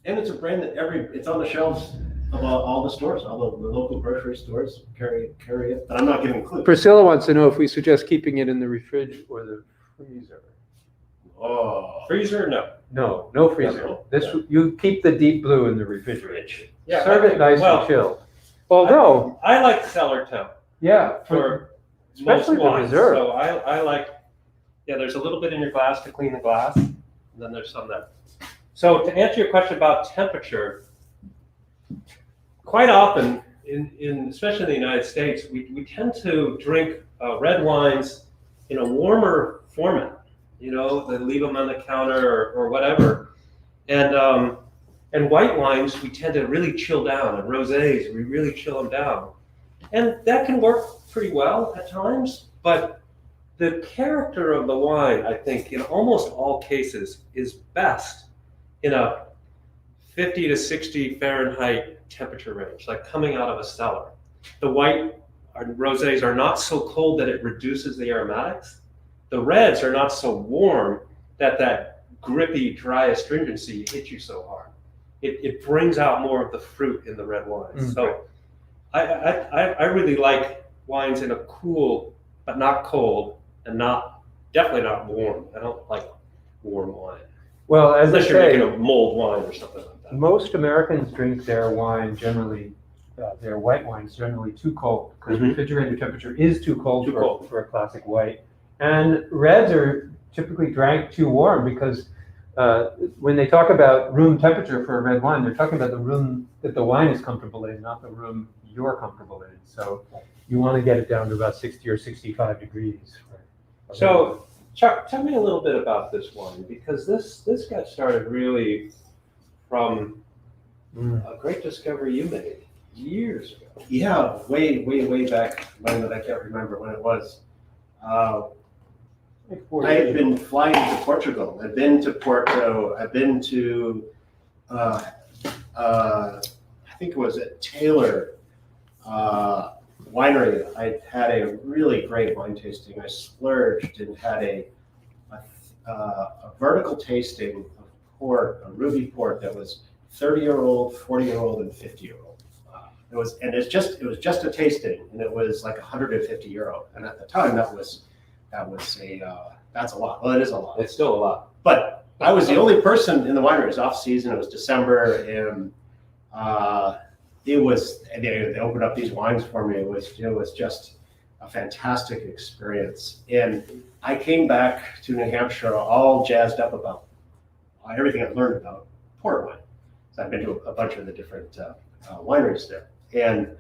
Speaker 3: And it's a brand that it's on the shelves of all the stores, all the local grocery stores carry it. But I'm not giving clues.
Speaker 2: Priscilla wants to know if we suggest keeping it in the fridge or the freezer.
Speaker 3: Oh,
Speaker 4: Freezer? No.
Speaker 2: No freezer.
Speaker 3: No.
Speaker 2: You keep the Deep Blue in the refrigerator.
Speaker 4: Yeah,
Speaker 2: Serve it nice
Speaker 4: well,
Speaker 2: and chilled. Although,
Speaker 4: I like Cellar too
Speaker 2: yeah,
Speaker 4: for
Speaker 2: especially
Speaker 4: most
Speaker 2: for
Speaker 4: wines.
Speaker 2: dessert.
Speaker 4: So I like, there's a little bit in your glass to clean the glass, and then there's some there. So to answer your question about temperature, quite often, especially in the United States, we tend to drink red wines in a warmer format. You know, they leave them on the counter or whatever. And white wines, we tend to really chill down. And rosés, we really chill them down. And that can work pretty well at times, but the character of the wine, I think, in almost all cases, is best in a 50 to 60 Fahrenheit temperature range, like coming out of a cellar. The white rosés are not so cold that it reduces the aromatics. The reds are not so warm that grippy, dry astringency hits you so hard. It brings out more of the fruit in the red wines. So I really like wines in a cool, but not cold, and definitely not warm. I don't like warm wine.
Speaker 2: Well, as I
Speaker 4: Unless you're
Speaker 2: say,
Speaker 4: making a mulled wine or something like that.
Speaker 2: most Americans drink their wine generally, their white wines generally too cold, because refrigerator temperature is too cold for a classic white. And reds are typically drank too warm because when they talk about room temperature for a red wine, they're talking about the room that the wine is comfortable in, not the room you're comfortable in. So you want to get it down to about 60 or 65 degrees.
Speaker 4: So, Chuck, tell me a little bit about this wine, because this got started really from a great discovery you made years ago.
Speaker 3: yeah, way back when, that I can't remember when it was. I had been flying to Portugal. I've been to Porto. I've been to, I think it was at Taylor Winery. I had a really great wine tasting. I splurged and had a vertical tasting of port, a ruby port that was 30-year-old, 40-year-old, and 50-year-old. It was just a tasting, and it was like €150. And at the time, that's a lot. Well, it is a lot.
Speaker 4: It's still a lot.
Speaker 3: But I was the only person in the winery. It was off season. It was December, and they opened up these wines for me. It was just a fantastic experience. And I came back to New Hampshire all jazzed up about everything I've learned about port wine. So I've been to a bunch of the different wineries there. And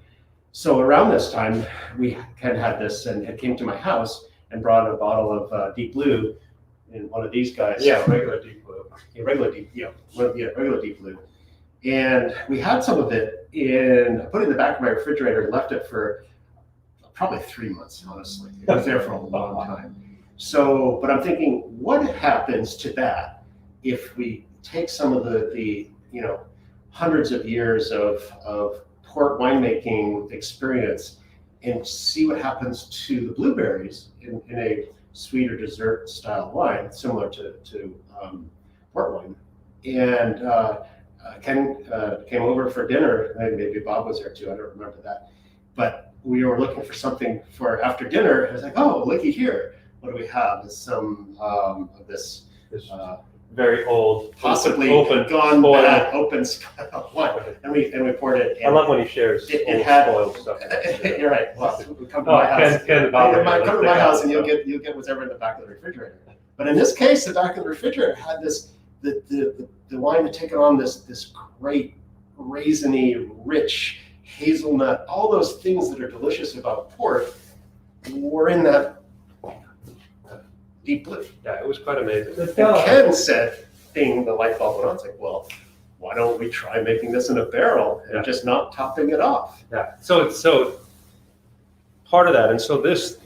Speaker 3: so around this time, we had this and had came to my house and brought a bottle of Deep Blue in one of these guys.
Speaker 4: Yeah, regular Deep Blue.
Speaker 3: Regular Deep Blue. And we had some of it I put it in the back of my refrigerator and left it for probably 3 months, honestly. It was there for a long time. So, but I'm thinking, what happens to that if we take some of the hundreds of years of port winemaking experience and see what happens to the blueberries in a sweet or dessert style wine, similar to port wine. And Ken came over for dinner, and maybe Bob was there too, I don't remember that. But we were looking for something for after dinner. I was like, oh, looky here. What do we have? Is some of this
Speaker 4: very old,
Speaker 3: possibly
Speaker 4: open,
Speaker 3: gone
Speaker 4: spoiled.
Speaker 3: bad, open wine. And we poured it.
Speaker 4: I love when he shares
Speaker 3: It had
Speaker 4: spoiled stuff.
Speaker 3: You're right. Well, come to my house.
Speaker 4: Ken,
Speaker 3: Come to my house, and you'll get whatever in the back of the refrigerator. But in this case, the back of the refrigerator had the wine had taken on this great raisiny, rich hazelnut. All those things that are delicious about port were in that Deep Blue.
Speaker 4: Yeah, it was quite amazing.
Speaker 3: And Ken said, "Ding!" The light bulb went on. It's like, well, why don't we try making this in a barrel and just not topping it off?
Speaker 4: Yeah. So part of that, and so this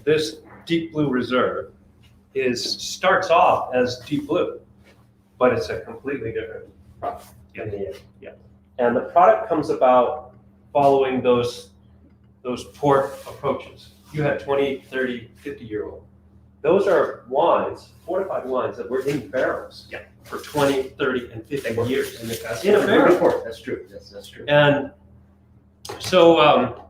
Speaker 4: Deep Blue Reserve starts off as Deep Blue, but it's a completely different product in the end. Yeah. And the product comes about following those port approaches. You had 20, 30, 50-year-old. Those are wines, fortified wines that were in barrels for 20, 30, and 50 years. In a barrel.
Speaker 3: That's true. That's true.
Speaker 4: And so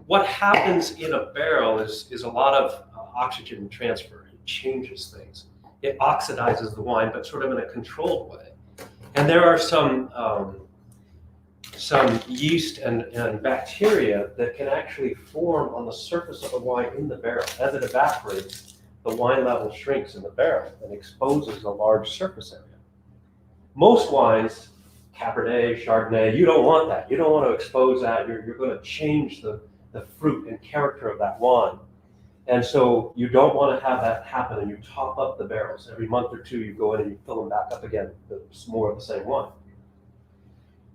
Speaker 4: what happens in a barrel is a lot of oxygen transfer. It changes things. It oxidizes the wine, but sort of in a controlled way. And there are some yeast and bacteria that can actually form on the surface of the wine in the barrel. As it evaporates, the wine level shrinks in the barrel and exposes a large surface area. Most wines, Cabernet, Chardonnay, you don't want that. You don't want to expose that. You're going to change the fruit and character of that wine. And so you don't want to have that happen, and you top up the barrels. Every month or two, you go in and you fill them back up again with more of the same wine.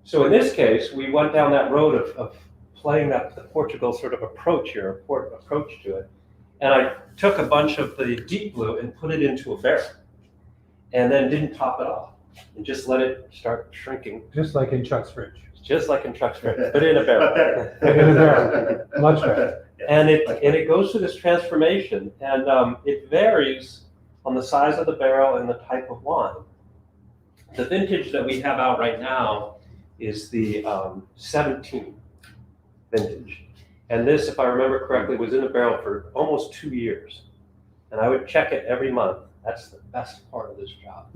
Speaker 4: So in this case, we went down that road of playing the Portugal sort of approach here, port approach to it. And I took a bunch of the Deep Blue and put it into a barrel, and then didn't top it off, and just let it start shrinking.
Speaker 2: Just like in Chuck's fridge.
Speaker 4: Just like in Chuck's fridge, but in a barrel.
Speaker 2: In a barrel. Much better.
Speaker 4: And it goes through this transformation, and it varies on the size of the barrel and the type of wine. The vintage that we have out right now is the 17 vintage. And this, if I remember correctly, was in the barrel for almost 2 years. And I would check it every month. That's the best part of this job.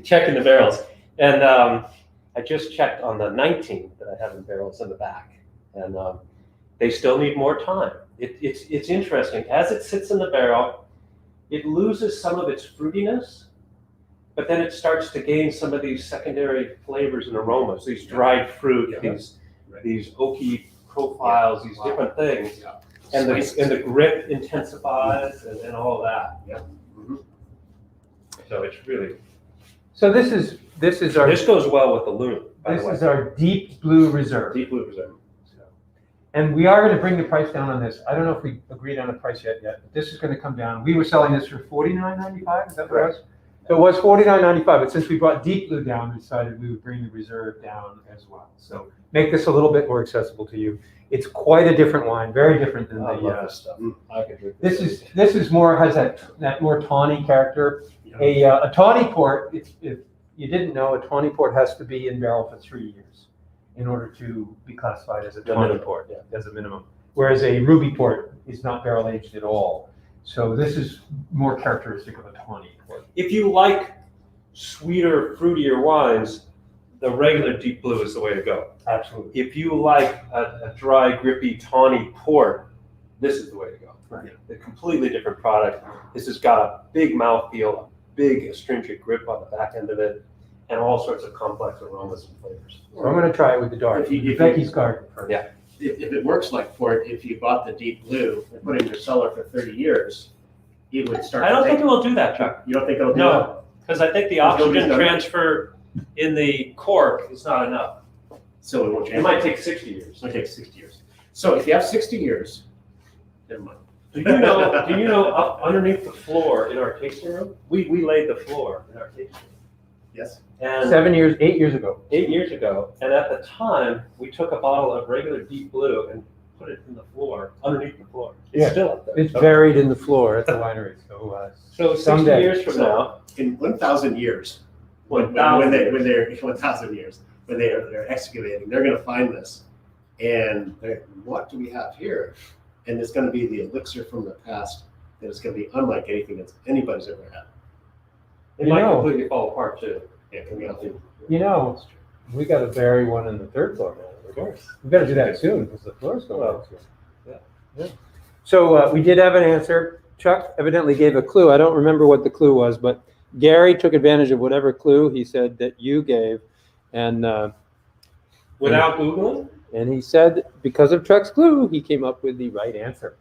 Speaker 4: Checking the barrels. And I just checked on the 19 that I have in barrels in the back. And they still need more time. It's interesting. As it sits in the barrel, it loses some of its fruitiness, but then it starts to gain some of these secondary flavors and aromas, these dried fruit, these oaky profiles, these different things.
Speaker 3: Yeah.
Speaker 4: And the grip intensifies and all of that.
Speaker 3: Yeah. Mm-hmm.
Speaker 4: So it's really.
Speaker 2: So this is our
Speaker 4: This goes well with the Loon, by
Speaker 2: this
Speaker 4: the way.
Speaker 2: is our Deep Blue Reserve.
Speaker 4: Deep Blue Reserve.
Speaker 2: And we are going to bring the price down on this. I don't know if we agreed on a price yet, but this is going to come down. We were selling this for $49.95, is that what it was? So it was $49.95, but since we brought Deep Blue down, we decided we would bring the Reserve down as well. So make this a little bit more accessible to you. It's quite a different wine, very different than
Speaker 5: I
Speaker 2: the.
Speaker 5: love this stuff. I could drink
Speaker 2: This is more, has that more tawny character. A tawny port, if you didn't know, a tawny port has to be in barrel for 3 years in order to be classified as a tawny port, as a minimum. Whereas a ruby port is not barrel aged at all. So this is more characteristic of a tawny port.
Speaker 4: If you like sweeter, fruitier wines, the regular Deep Blue is the way to go.
Speaker 2: Absolutely.
Speaker 4: If you like a dry, grippy, tawny port, this is the way to go.
Speaker 2: Right.
Speaker 4: A completely different product. This has got a big mouthfeel, a big astringent grip on the back end of it, and all sorts of complex aromas and flavors.
Speaker 2: So I'm going to try it with the dark.
Speaker 3: If you-
Speaker 2: Becky's Garden first.
Speaker 4: Yeah.
Speaker 3: If it works like port, if you bought the Deep Blue and put it in your cellar for 30 years, it would start
Speaker 4: I don't
Speaker 3: to
Speaker 4: think
Speaker 3: take.
Speaker 4: it will do that, Chuck.
Speaker 3: You don't think it'll do
Speaker 4: No.
Speaker 3: that?
Speaker 4: Because I think the
Speaker 3: There's no
Speaker 4: oxygen
Speaker 3: reason.
Speaker 4: transfer in the cork is not enough.
Speaker 3: So it won't change?
Speaker 4: It might take 60 years.
Speaker 3: It'll take 60 years. So if you have 60 years, never mind.
Speaker 4: Do you know up underneath the floor in our tasting room, we laid the floor in our tasting room.
Speaker 3: Yes.
Speaker 4: And
Speaker 2: 8 years ago.
Speaker 4: 8 years ago, and at the time, we took a bottle of regular Deep Blue and put it in the floor, underneath the floor. It's
Speaker 2: Yeah.
Speaker 4: still up there.
Speaker 2: It's buried in the floor at the winery.
Speaker 4: So 60
Speaker 2: someday.
Speaker 4: years from now,
Speaker 3: In 1,000 years, when
Speaker 4: 1,000
Speaker 3: they're 1,000 years, when they're excavating, they're going to find this, and what do we have here? And it's going to be the elixir from the past, and it's going to be unlike anything that anybody's ever had.
Speaker 4: it
Speaker 2: You
Speaker 4: might
Speaker 2: know.
Speaker 4: completely fall apart too.
Speaker 3: Yeah, coming out.
Speaker 2: You know, we got to bury one in the third floor now.
Speaker 4: Of course.
Speaker 2: We got to do that soon because the floor's going
Speaker 4: Well,
Speaker 2: down soon. Yeah. So we did have an answer. Chuck evidently gave a clue. I don't remember what the clue was, but Gary took advantage of whatever clue he said that you gave, and
Speaker 4: Without Googling?
Speaker 2: he said because of Chuck's clue, he came up with the right answer.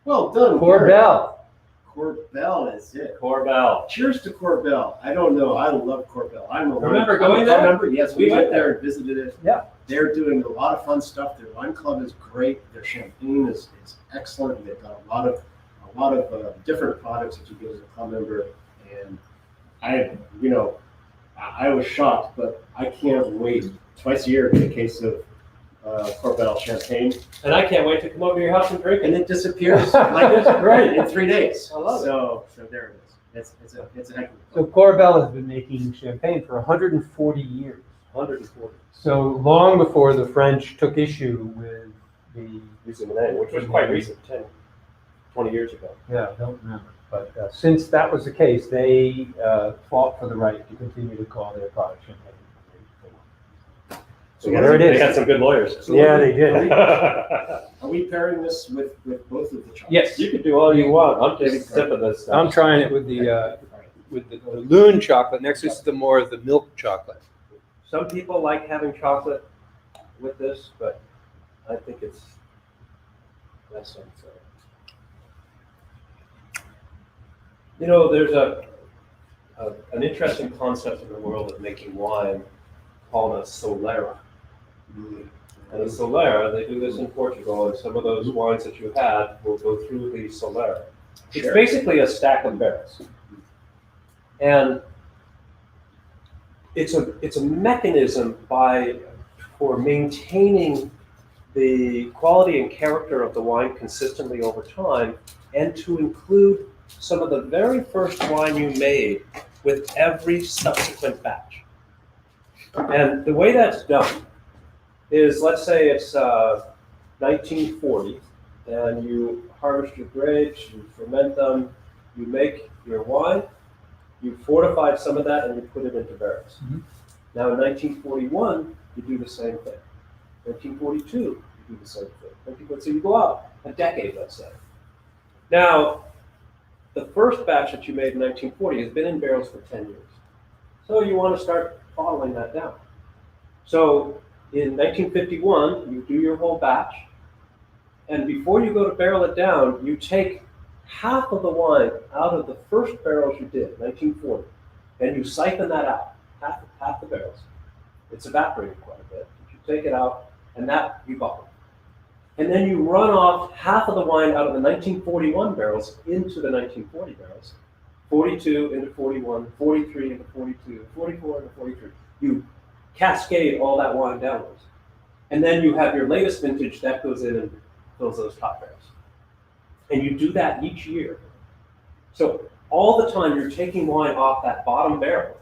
Speaker 3: Well done, Gary.
Speaker 2: Corbel.
Speaker 3: Corbel is it.
Speaker 4: Corbel.
Speaker 3: Cheers to Corbel. I don't know. I love Corbel.
Speaker 4: Remember going there?
Speaker 3: Remember? Yes, we
Speaker 4: We
Speaker 3: went
Speaker 4: went
Speaker 3: there and visited it.
Speaker 2: Yeah.
Speaker 3: They're doing a lot of fun stuff. Their wine club is great. Their champagne is excellent. They've got a lot of different products that you get as a club member. And I was shocked, but I can't wait twice a year to get a case of Corbel champagne,
Speaker 4: And I can't wait to come over to your house and drink
Speaker 3: and
Speaker 4: it.
Speaker 3: it disappears like this, right, in 3 days.
Speaker 4: I love it.
Speaker 3: So there it is. It's a heck of a
Speaker 2: So Corbel has been making champagne for 140 years.
Speaker 4: 140.
Speaker 2: So long before the French took issue with the,
Speaker 4: Using the name, which was quite recent, 10, 20 years ago.
Speaker 2: yeah, I don't remember. But since that was the case, they fought for the right to continue to call their product champagne. So there it
Speaker 4: They
Speaker 2: is.
Speaker 4: had some good lawyers.
Speaker 2: Yeah, they did.
Speaker 3: Are we pairing this with both of the chocolates?
Speaker 2: Yes.
Speaker 4: You could do all you want. I'm just sipping this stuff.
Speaker 2: I'm trying it with the Loon chocolate. Next is the more of the milk chocolate.
Speaker 4: Some people like having chocolate with this, but I think it's less so. You know, there's an interesting concept in the world of making wine called a solera. And the solera, they do this in Portugal, and some of those wines that you had will go through the solera. It's
Speaker 3: Sure.
Speaker 4: basically a stack of barrels. And it's a mechanism for maintaining the quality and character of the wine consistently over time, and to include some of the very first wine you made with every subsequent batch. And the way that's done is, let's say it's 1940, and you harvest your grapes, you ferment them, you make your wine, you fortified some of that, and you put it into barrels.
Speaker 2: Mhm.
Speaker 4: Now in 1941, you do the same thing. 1942, you do the same thing. So you go out a decade, let's say. Now, the first batch that you made in 1940 has been in barrels for 10 years. So you want to start bottling that down. So in 1951, you do your whole batch, and before you go to barrel it down, you take half of the wine out of the first barrels you did, 1940, and you siphon that out, half the barrels. It's evaporated quite a bit. You take it out, and that you bottle. And then you run off half of the wine out of the 1941 barrels into the 1940 barrels, 42 into 41, 43 into 42, 44 into 43. You cascade all that wine downwards. And then you have your latest vintage that goes in and fills those top barrels. And you do that each year. So all the time you're taking wine off that bottom barrel,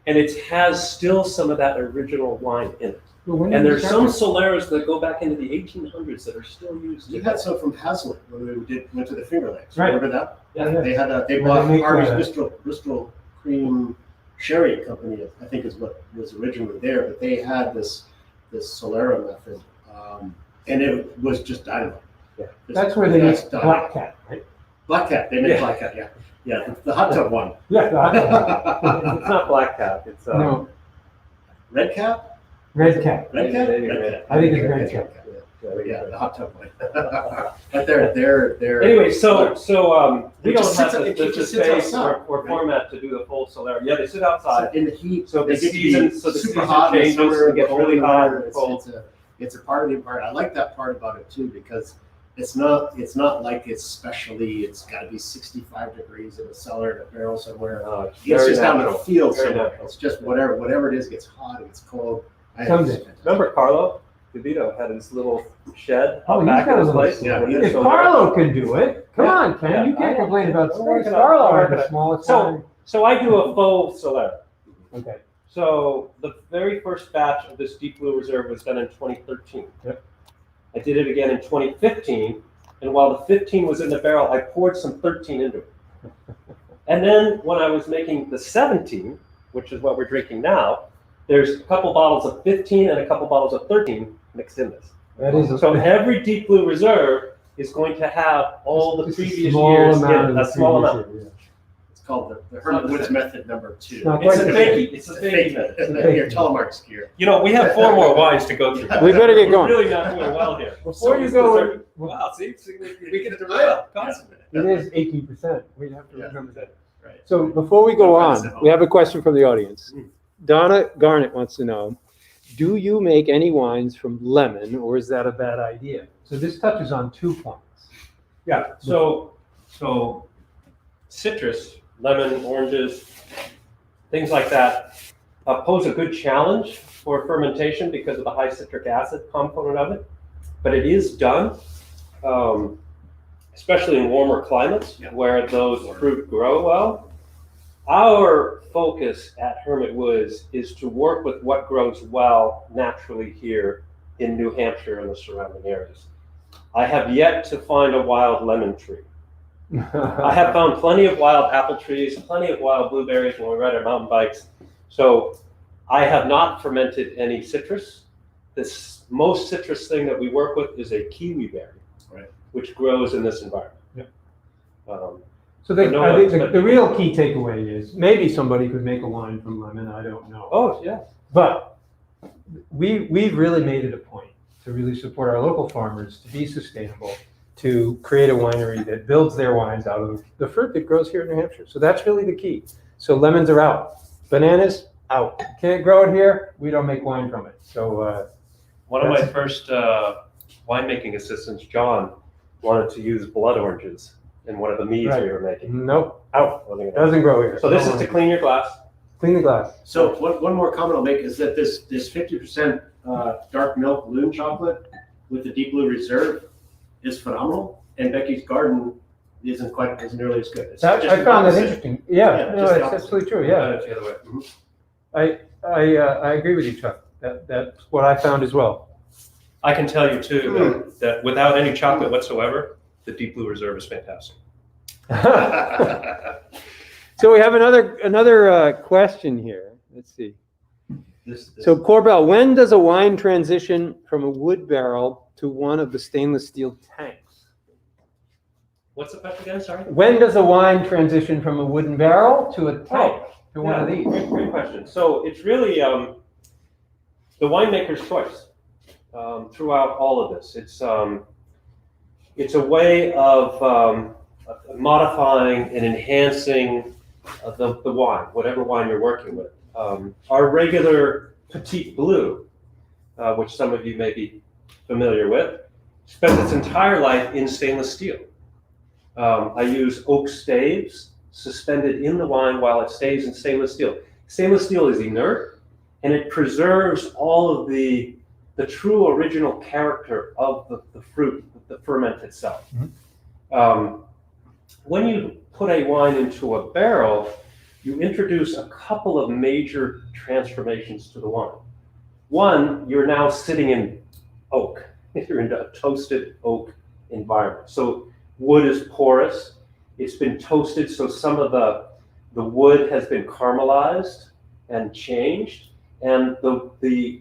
Speaker 4: and it has still some of that original wine in it. And there's some Cellars that go back into the 1800s that are still used.
Speaker 3: You had some from Hazlitt when we went to the Finger Lakes.
Speaker 2: Right.
Speaker 3: Remember that?
Speaker 4: Yeah.
Speaker 3: They
Speaker 2: Where
Speaker 3: bought
Speaker 2: they make,
Speaker 3: Harvey's Bristol Cream Sherry Company, I think is what was originally there, but they had this Solera method, and it was just dynamite.
Speaker 2: Yeah. That's where they make
Speaker 3: done.
Speaker 2: Black Cat, right?
Speaker 3: Black Cat, they make
Speaker 4: Yeah.
Speaker 3: Black Cat, yeah. Yeah, the hot tub one.
Speaker 2: Yeah,
Speaker 4: It's not Black Cap. It's
Speaker 2: no,
Speaker 3: Red Cap?
Speaker 2: Red Cat.
Speaker 3: Red Cap?
Speaker 4: Maybe
Speaker 3: Red
Speaker 4: Red
Speaker 3: Cap.
Speaker 2: I think it's Red Cap.
Speaker 3: Yeah, the hot tub one. But they're.
Speaker 4: Anyway, so we
Speaker 3: It
Speaker 4: don't
Speaker 3: just
Speaker 4: have
Speaker 3: sits- it
Speaker 4: the
Speaker 3: just sits
Speaker 4: space
Speaker 3: outside,
Speaker 4: or
Speaker 3: right?
Speaker 4: format to do the full Cellar. Yeah, they sit outside.
Speaker 3: In the heat,
Speaker 4: So
Speaker 3: they
Speaker 4: the
Speaker 3: get to be
Speaker 4: season- so the
Speaker 3: super
Speaker 4: season
Speaker 3: hot in the
Speaker 4: changes,
Speaker 3: summer,
Speaker 4: it gets
Speaker 3: cold
Speaker 4: really
Speaker 3: in the
Speaker 4: hot
Speaker 3: winter.
Speaker 4: and cold.
Speaker 3: It's a part of the part. I like that part about it too, because it's not like it's got to be 65 degrees in a cellar in a barrel somewhere.
Speaker 4: It's
Speaker 3: It's
Speaker 4: very
Speaker 3: just out in the
Speaker 4: natural.
Speaker 3: field
Speaker 4: Very
Speaker 3: somewhere.
Speaker 4: natural.
Speaker 3: It's just whatever it is, gets hot, it gets cold. I think
Speaker 2: Someday.
Speaker 3: it's fantastic.
Speaker 4: Remember Carlo DeVito had his little shed
Speaker 2: Oh,
Speaker 4: out
Speaker 2: he's
Speaker 4: back
Speaker 2: got
Speaker 4: in
Speaker 2: a
Speaker 4: his
Speaker 2: little
Speaker 4: place?
Speaker 3: Yeah,
Speaker 4: When he
Speaker 3: he-
Speaker 4: was
Speaker 2: If
Speaker 4: still
Speaker 2: Carlo can do it, come
Speaker 4: Yeah.
Speaker 2: on, Ken,
Speaker 4: Yeah.
Speaker 2: you can't complain about
Speaker 4: Don't work
Speaker 2: space.
Speaker 4: it out.
Speaker 2: Carlo
Speaker 4: Don't
Speaker 2: had
Speaker 4: work it
Speaker 2: the
Speaker 4: out.
Speaker 2: smallest
Speaker 4: So-
Speaker 2: one.
Speaker 4: So I do a faux Cellar.
Speaker 2: Okay.
Speaker 4: So the very first batch of this Deep Blue Reserve was done in 2013.
Speaker 2: Yep.
Speaker 4: I did it again in 2015, and while the 15 was in the barrel, I poured some 13 into it. And then when I was making the 17, which is what we're drinking now, there's a couple bottles of 15 and a couple bottles of 13 mixed in this.
Speaker 2: That is
Speaker 4: So every Deep Blue Reserve is going to have all the
Speaker 2: just a
Speaker 4: previous
Speaker 2: small
Speaker 4: years
Speaker 2: amount
Speaker 4: in
Speaker 2: of
Speaker 4: a
Speaker 2: the
Speaker 4: small
Speaker 2: previous
Speaker 4: amount.
Speaker 2: year, yeah.
Speaker 3: It's called the Hermit Woods method number 2.
Speaker 2: It's not
Speaker 4: It's
Speaker 2: quite
Speaker 4: a
Speaker 2: the
Speaker 4: fakey. It's a fakey method.
Speaker 2: fakey.
Speaker 3: Your telemark skier.
Speaker 4: You know, we have 4 more wines to go through.
Speaker 2: We better get
Speaker 4: We're
Speaker 2: going.
Speaker 4: really not doing well here.
Speaker 2: Before you
Speaker 4: is
Speaker 2: go,
Speaker 4: dessert. Wow, see, we get derailed constantly.
Speaker 2: it is 18%. We have to
Speaker 3: Yeah.
Speaker 2: remember that.
Speaker 3: Right.
Speaker 2: So before we go on, we have a question from the audience.
Speaker 4: Mm.
Speaker 2: Donna Garnett wants to know, do you make any wines from lemon, or is that a bad idea? So this touches on 2 points.
Speaker 4: Yeah, so citrus, lemon, oranges, things like that pose a good challenge for fermentation because of the high citric acid component of it. But it is done, especially in warmer climates where those fruit grow well. Our focus at Hermit Woods is to work with what grows well naturally here in New Hampshire and the surrounding areas. I have yet to find a wild lemon tree. I have found plenty of wild apple trees, plenty of wild blueberries when we ride our mountain bikes. So I have not fermented any citrus. This most citrus thing that we work with is a kiwi berry,
Speaker 3: Right.
Speaker 4: which grows in this environment.
Speaker 2: Yeah.
Speaker 4: I
Speaker 2: So think the real key takeaway is maybe somebody could make a wine from lemon. I don't know.
Speaker 4: Oh, yeah.
Speaker 2: But we've really made it a point to really support our local farmers, to be sustainable, to create a winery that builds their wines out of the fruit that grows here in New Hampshire. So that's really the key. So lemons are out. Bananas, out. Can't grow it here, we don't make wine from it. So
Speaker 4: One of my first winemaking assistants, John, wanted to use blood oranges in one of the meads we were making.
Speaker 2: nope, out.
Speaker 4: Wasn't gonna-
Speaker 2: Doesn't grow here.
Speaker 4: So this is to clean your glass.
Speaker 2: Clean the glass.
Speaker 3: So one more comment I'll make is that this 50% dark milk loon chocolate with the Deep Blue Reserve is phenomenal, and Becky's Garden isn't nearly as good. It's
Speaker 2: I
Speaker 3: just the
Speaker 2: found that
Speaker 3: opposite.
Speaker 2: interesting. Yeah,
Speaker 3: Yeah,
Speaker 2: no,
Speaker 3: just the
Speaker 2: it's
Speaker 3: opposite.
Speaker 2: absolutely true. Yeah,
Speaker 4: It's the other way.
Speaker 2: I agree with you, Chuck. That's what I found as well.
Speaker 4: I can tell you too that without any chocolate whatsoever, the Deep Blue Reserve is fantastic.
Speaker 2: So we have another question here. Let's see. So Corbell, when does a wine transition from a wood barrel to one of the stainless steel tanks?
Speaker 4: What's the question again? Sorry.
Speaker 2: When does a wine transition from a wooden barrel to a tank, to one of these?
Speaker 4: Great question. So it's really the winemaker's choice throughout all of this. It's a way of modifying and enhancing the wine, whatever wine you're working with. Our regular Petite Blue, which some of you may be familiar with, spent its entire life in stainless steel. I use oak staves suspended in the wine while it stays in stainless steel. Stainless steel is inert, and it preserves all of the true original character of the fruit, the ferment itself. When you put a wine into a barrel, you introduce a couple of major transformations to the wine. One, you're now sitting in oak. You're in a toasted oak environment. So wood is porous. It's been toasted, so some of the wood has been caramelized and changed. And the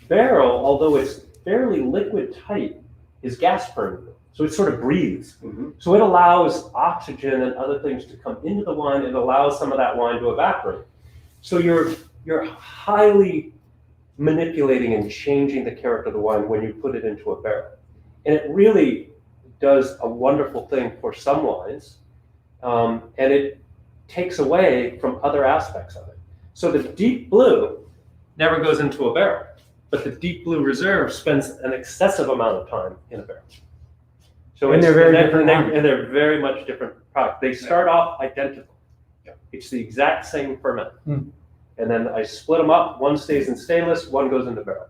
Speaker 4: barrel, although it's fairly liquid tight, is gas permeable. So it sort of breathes. So it allows oxygen and other things to come into the wine. It allows some of that wine to evaporate. So you're highly manipulating and changing the character of the wine when you put it into a barrel. And it really does a wonderful thing for some wines, and it takes away from other aspects of it. So the deep blue never goes into a barrel, but the deep blue reserve spends an excessive amount of time in a barrel. So
Speaker 2: And they're very different wines.
Speaker 4: and they're very much different products. They start off identical. It's the exact same ferment. And then I split them up. One stays in stainless, one goes in the barrel.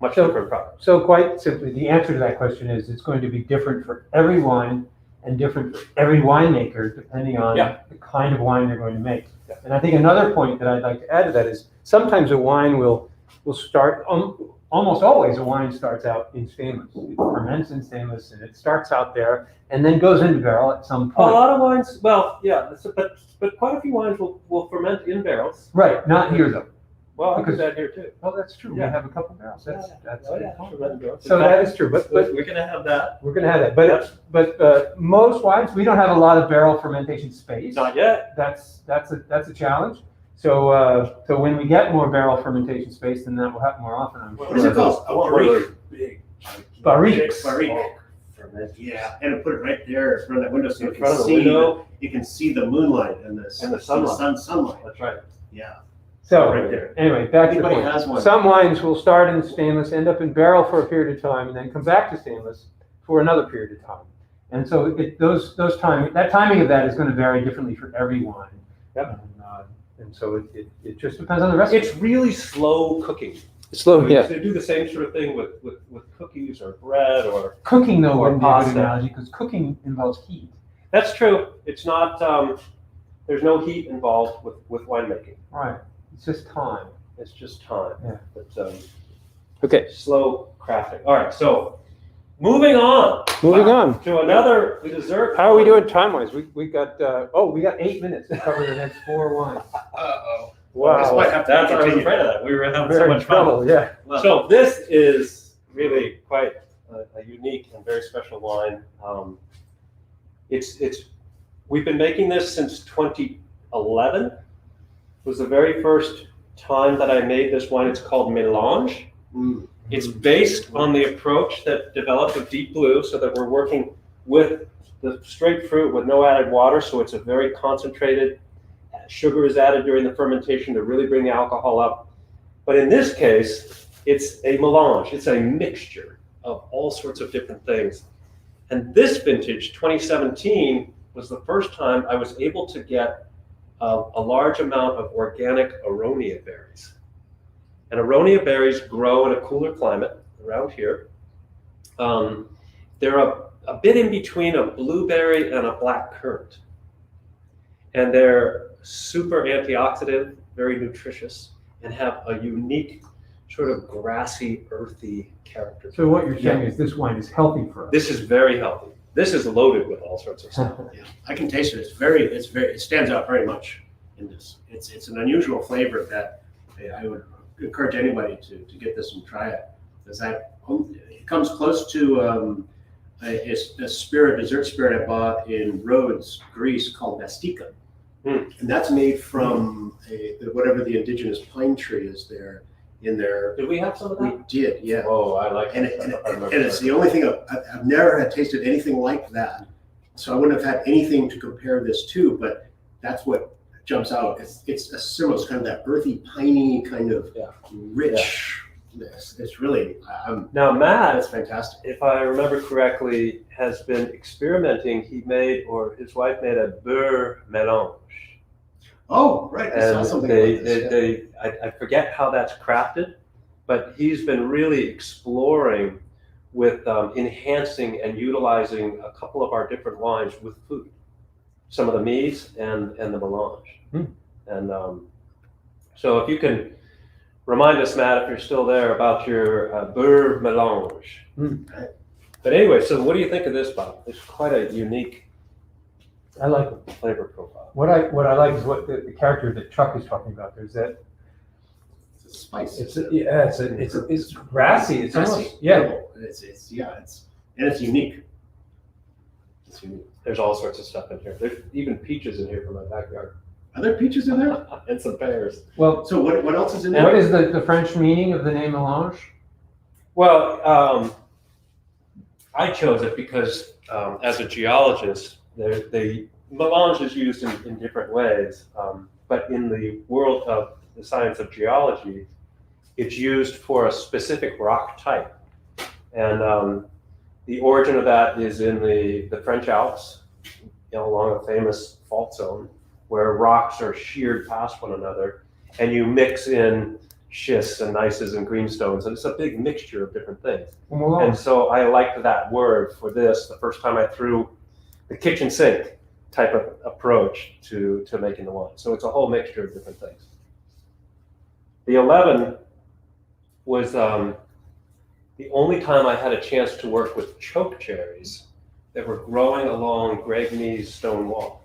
Speaker 4: Much different product.
Speaker 2: So quite simply, the answer to that question is it's going to be different for every wine and different for every winemaker, depending on the kind of wine they're going to make. And I think another point that I'd like to add to that is sometimes a wine will start, almost always a wine starts out in stainless. It ferments in stainless and it starts out there and then goes into barrel at some
Speaker 4: A
Speaker 2: point.
Speaker 4: lot of wines, well, yeah, but quite a few wines will ferment in barrels.
Speaker 2: Right, not here though.
Speaker 4: Well, I
Speaker 2: Because-
Speaker 4: do that here too.
Speaker 2: Oh, that's true. We
Speaker 4: Yeah.
Speaker 2: have a couple barrels. That's
Speaker 4: Oh, yeah, ferment in barrels.
Speaker 2: So that is true, but
Speaker 4: We're gonna have that.
Speaker 2: we're gonna have that. But most wines, we don't have a lot of barrel fermentation space.
Speaker 4: Not yet.
Speaker 2: That's a challenge. So when we get more barrel fermentation space, then that will happen more often, I'm
Speaker 3: What is
Speaker 2: sure.
Speaker 3: it called?
Speaker 4: I want one of those
Speaker 3: Big.
Speaker 2: Barriques.
Speaker 3: Barrique. Yeah, and put it right there in front of that window so you
Speaker 4: In
Speaker 3: can
Speaker 4: front of the
Speaker 3: see
Speaker 4: window.
Speaker 3: you can see the moonlight and the sunlight.
Speaker 4: That's right.
Speaker 3: Yeah,
Speaker 2: So
Speaker 3: right there.
Speaker 2: anyway, back to the
Speaker 3: Anybody
Speaker 2: point.
Speaker 3: has one?
Speaker 2: Some wines will start in stainless, end up in barrel for a period of time, and then come back to stainless for another period of time. And so that timing of that is going to vary differently for every wine.
Speaker 4: Yep.
Speaker 2: And so it just depends on the recipe.
Speaker 4: It's really slow cooking.
Speaker 2: slow,
Speaker 4: They do the same sort of thing with cookies or bread or.
Speaker 2: Cooking though
Speaker 4: Or
Speaker 2: wouldn't be a good
Speaker 4: pasta.
Speaker 2: analogy because cooking involves heat.
Speaker 4: That's true. It's not. There's no heat involved with winemaking.
Speaker 2: Right. It's just time.
Speaker 4: It's just time.
Speaker 2: Yeah.
Speaker 4: But
Speaker 2: Okay.
Speaker 4: slow crafting. All right. So moving on.
Speaker 2: Moving on.
Speaker 4: To another dessert.
Speaker 2: How are we doing time wise? We got 8 minutes to cover the next 4 wines.
Speaker 1: Uh-oh.
Speaker 2: Wow.
Speaker 3: might have to
Speaker 4: That's I was
Speaker 3: continue.
Speaker 4: afraid of that. We were having so
Speaker 2: Very in
Speaker 4: much fun.
Speaker 2: trouble, yeah.
Speaker 4: So this is really quite a unique and very special wine. We've been making this since 2011. It was the very first time that I made this wine. It's called Mélange. It's based on the approach that developed with Deep Blue, so that we're working with the straight fruit with no added water, so it's a very concentrated. Sugar is added during the fermentation to really bring the alcohol up. But in this case, it's a melange. It's a mixture of all sorts of different things. And this vintage, 2017, was the first time I was able to get a large amount of organic aronia berries. And aronia berries grow in a cooler climate around here. They're a bit in between a blueberry and a black currant. And they're super antioxidant, very nutritious, and have a unique sort of grassy, earthy character.
Speaker 2: So what you're saying is this wine is healthy for us.
Speaker 4: This is very healthy. This is loaded with all sorts of stuff.
Speaker 3: Yeah, I can taste it. It stands out very much in this. It's an unusual flavor that I would encourage anybody to get this and try it. Because it comes close to a dessert spirit I bought in Rhodes, Greece, called mastika. And that's made from whatever the indigenous pine tree is there in there.
Speaker 4: Did we have some of
Speaker 3: We
Speaker 4: that?
Speaker 3: did, yeah.
Speaker 4: Oh, I like
Speaker 3: And,
Speaker 4: it.
Speaker 3: and it's the only thing I've never had tasted anything like that. So I wouldn't have had anything to compare this to, but that's what jumps out. It's a similar, it's kind of that earthy, piney kind of rich it's really,
Speaker 4: Now, Matt,
Speaker 3: that's fantastic.
Speaker 4: if I remember correctly, has been experimenting. He made, or his wife made, a beurre mélange.
Speaker 3: Oh, right, I saw
Speaker 4: And
Speaker 3: something about this.
Speaker 4: I forget how that's crafted, but he's been really exploring with enhancing and utilizing a couple of our different wines with food. Some of the meads and the melange. And so if you can remind us, Matt, if you're still there, about your beurre mélange. But anyway, so what do you think of this, Bob? It's quite a unique
Speaker 2: I like it.
Speaker 4: flavor profile.
Speaker 2: What I like is what the character that Chuck is talking about. There's that.
Speaker 3: It's a spice.
Speaker 2: It's grassy. It's
Speaker 3: grassy.
Speaker 2: almost, yeah.
Speaker 3: And it's unique. It's unique.
Speaker 4: There's all sorts of stuff in here. There's even peaches in here from my backyard.
Speaker 3: Are there peaches in there?
Speaker 4: And some pears.
Speaker 2: Well,
Speaker 3: So what else is in there?
Speaker 2: what is the French meaning of the name melange?
Speaker 4: Well, I chose it because as a geologist, the melange is used in different ways. But in the world of the science of geology, it's used for a specific rock type. And the origin of that is in the French Alps, along a famous fault zone, where rocks are sheared past one another, and you mix in schists and gneisses and greenstones, and it's a big mixture of different things. And so I liked that word for this the first time I threw the kitchen sink type of approach to making the wine. So it's a whole mixture of different things. The 11 was the only time I had a chance to work with choke cherries that were growing along Greg Mee's stone wall.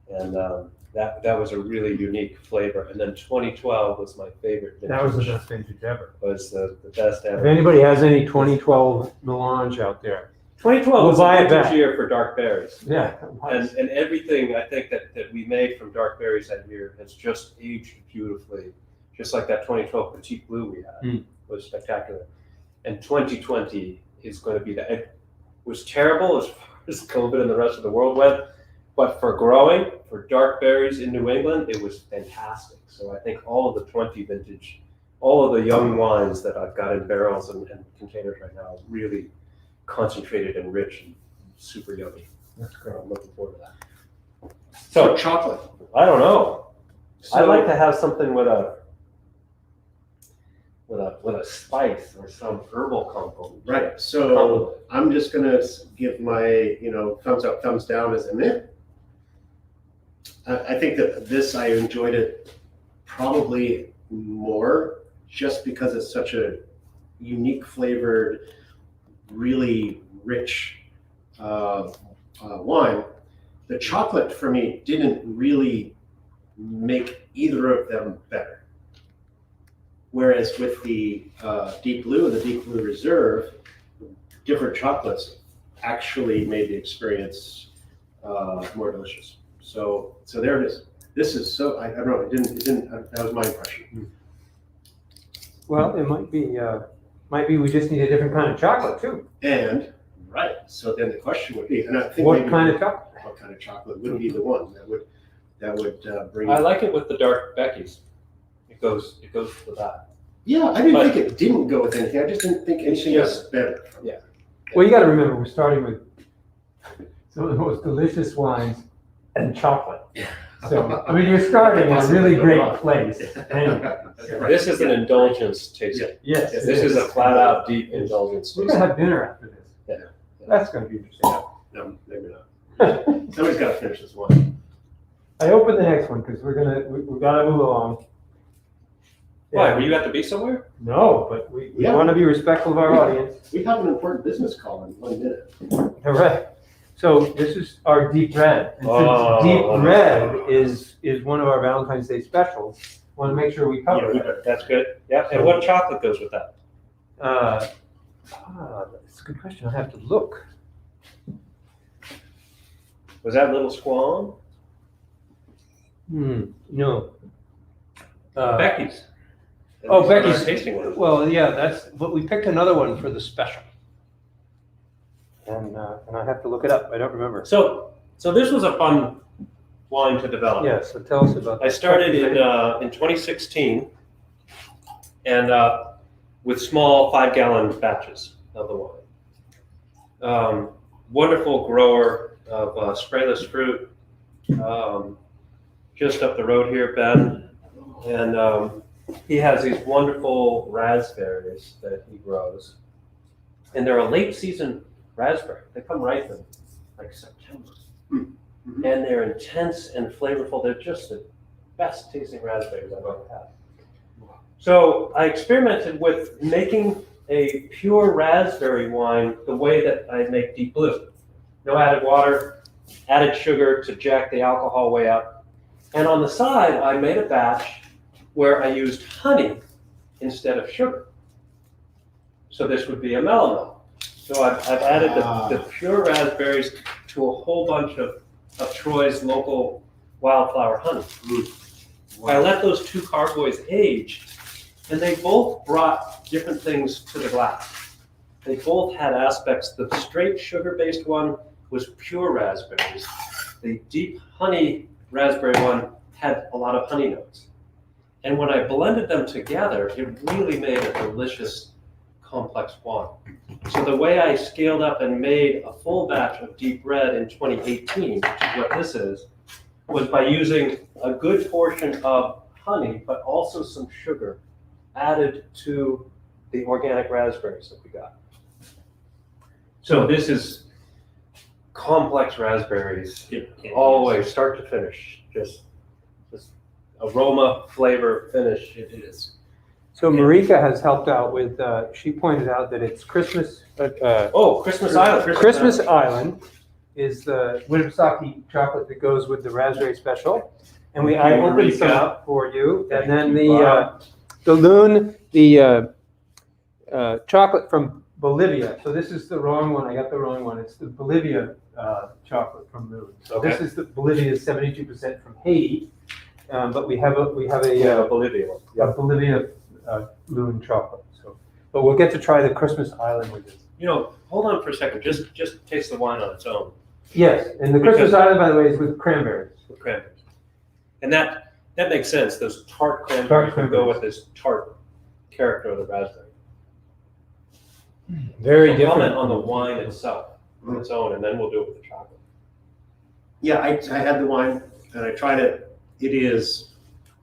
Speaker 4: And that was a really unique flavor. And then 2012 was my favorite vintage.
Speaker 2: That was the best vintage ever.
Speaker 4: Was the best
Speaker 2: If
Speaker 4: ever.
Speaker 2: anybody has any 2012 melange out there,
Speaker 4: 2012
Speaker 2: We'll
Speaker 4: was
Speaker 2: buy
Speaker 4: a
Speaker 2: it
Speaker 4: vintage
Speaker 2: back.
Speaker 4: year for dark berries.
Speaker 2: yeah.
Speaker 4: And everything I think that we made from dark berries that year has just aged beautifully. Just like that 2012 Petite Blue we had was spectacular. And 2020 is going to be that. It was terrible as far as COVID and the rest of the world went, but for growing, for dark berries in New England, it was fantastic. So I think all of the 20 vintage, all of the young wines that I've got in barrels and containers right now, really concentrated and rich and super yummy.
Speaker 2: That's great.
Speaker 4: I'm looking forward to that.
Speaker 3: So
Speaker 4: So
Speaker 3: chocolate.
Speaker 4: I don't know.
Speaker 3: So,
Speaker 4: I like to have something with a spice or some herbal component.
Speaker 3: right. So I'm just gonna give my thumbs up, thumbs down as a myth. I think that this I enjoyed it probably more just because it's such a unique flavored, really rich wine. The chocolate for me didn't really make either of them better. Whereas with the Deep Blue and the Deep Blue Reserve, different chocolates actually made the experience more delicious. So there it is. This is so, I don't know, it didn't, that was my impression.
Speaker 2: Well, it might be we just need a different kind of chocolate too.
Speaker 3: And, right, so then the question would be, and I think
Speaker 2: What
Speaker 3: maybe
Speaker 2: kind of chocolate?
Speaker 3: what kind of chocolate would be the one that would bring
Speaker 4: I like it with the dark Becky's. It goes with that.
Speaker 3: Yeah, I didn't think it didn't go with anything. I just didn't think anything else better.
Speaker 4: Yeah.
Speaker 2: Well, you got to remember, we're starting with some of the most delicious wines and chocolate. So, I mean, you're starting in a really great place. Anyway,
Speaker 4: This is an indulgence tasting.
Speaker 2: yes.
Speaker 4: This is a flat out deep indulgence
Speaker 2: We're
Speaker 4: tasting.
Speaker 2: gonna have dinner after this.
Speaker 4: Yeah.
Speaker 2: That's gonna be interesting.
Speaker 3: No, maybe not. Somebody's got to finish this one.
Speaker 2: I opened the next one because we gotta move along.
Speaker 4: Why? Were you have to be somewhere?
Speaker 2: No, but we
Speaker 3: Yeah.
Speaker 2: want to be respectful of our audience.
Speaker 3: We have an important business call in 1 minute.
Speaker 2: All right. So this is our deep red. And
Speaker 4: Oh.
Speaker 2: since deep red is one of our Valentine's Day specials, want to make sure we cover it.
Speaker 4: That's good. Yeah. And what chocolate goes with that?
Speaker 2: That's a good question. I have to look.
Speaker 4: Was that Little Squam?
Speaker 2: No.
Speaker 4: Becky's.
Speaker 2: Oh, Becky's.
Speaker 4: Our tasting one.
Speaker 2: Well, yeah, but we picked another one for the special. And I have to look it up. I don't remember.
Speaker 4: So this was a fun wine to develop.
Speaker 2: Yeah, so tell us about
Speaker 4: I started in 2016, and with small 5-gallon batches of the wine. Wonderful grower of sprayless fruit, just up the road here, Ben. And he has these wonderful raspberries that he grows. And they're a late season raspberry. They come ripe in like September.
Speaker 3: Mm-hmm.
Speaker 4: And they're intense and flavorful. They're just the best tasting raspberries I've ever had. So I experimented with making a pure raspberry wine the way that I make Deep Blue. No added water, added sugar to jack the alcohol way up. And on the side, I made a batch where I used honey instead of sugar. So this would be a mellow. So I've added the pure raspberries to a whole bunch of Troy's local wildflower honey.
Speaker 3: Wow.
Speaker 4: I let those two carboys age, and they both brought different things to the glass. They both had aspects. The straight sugar-based one was pure raspberries. The deep honey raspberry one had a lot of honey notes. And when I blended them together, it really made a delicious, complex wine. So the way I scaled up and made a full batch of deep red in 2018, which is what this is, was by using a good portion of honey, but also some sugar added to the organic raspberries that we got. So this is complex raspberries, always start to finish, just aroma, flavor, finish. It is.
Speaker 2: So Marika has helped out with, she pointed out that it's Christmas.
Speaker 4: Christmas Island.
Speaker 2: Christmas Island is the Winnipesaukee chocolate that goes with the raspberry special. And I opened some up for you. And then the Loon, the chocolate from Bolivia. So this is the wrong one. I got the wrong one. It's the Bolivia chocolate from Loon. So this is the Bolivia, 72% from Haiti. But we have a
Speaker 4: Bolivia.
Speaker 2: a Bolivia Loon chocolate. So, but we'll get to try the Christmas Island with this.
Speaker 4: Hold on for a second. Just taste the wine on its own.
Speaker 2: Yes, and the Christmas Island, by the way, is with cranberries.
Speaker 4: With cranberries. And that makes sense. Those tart cranberries would go with this tart character of the raspberry.
Speaker 2: Very
Speaker 4: So
Speaker 2: different.
Speaker 4: comment on the wine itself on its own, and then we'll do it with the chocolate.
Speaker 3: Yeah, I had the wine and I tried it. It is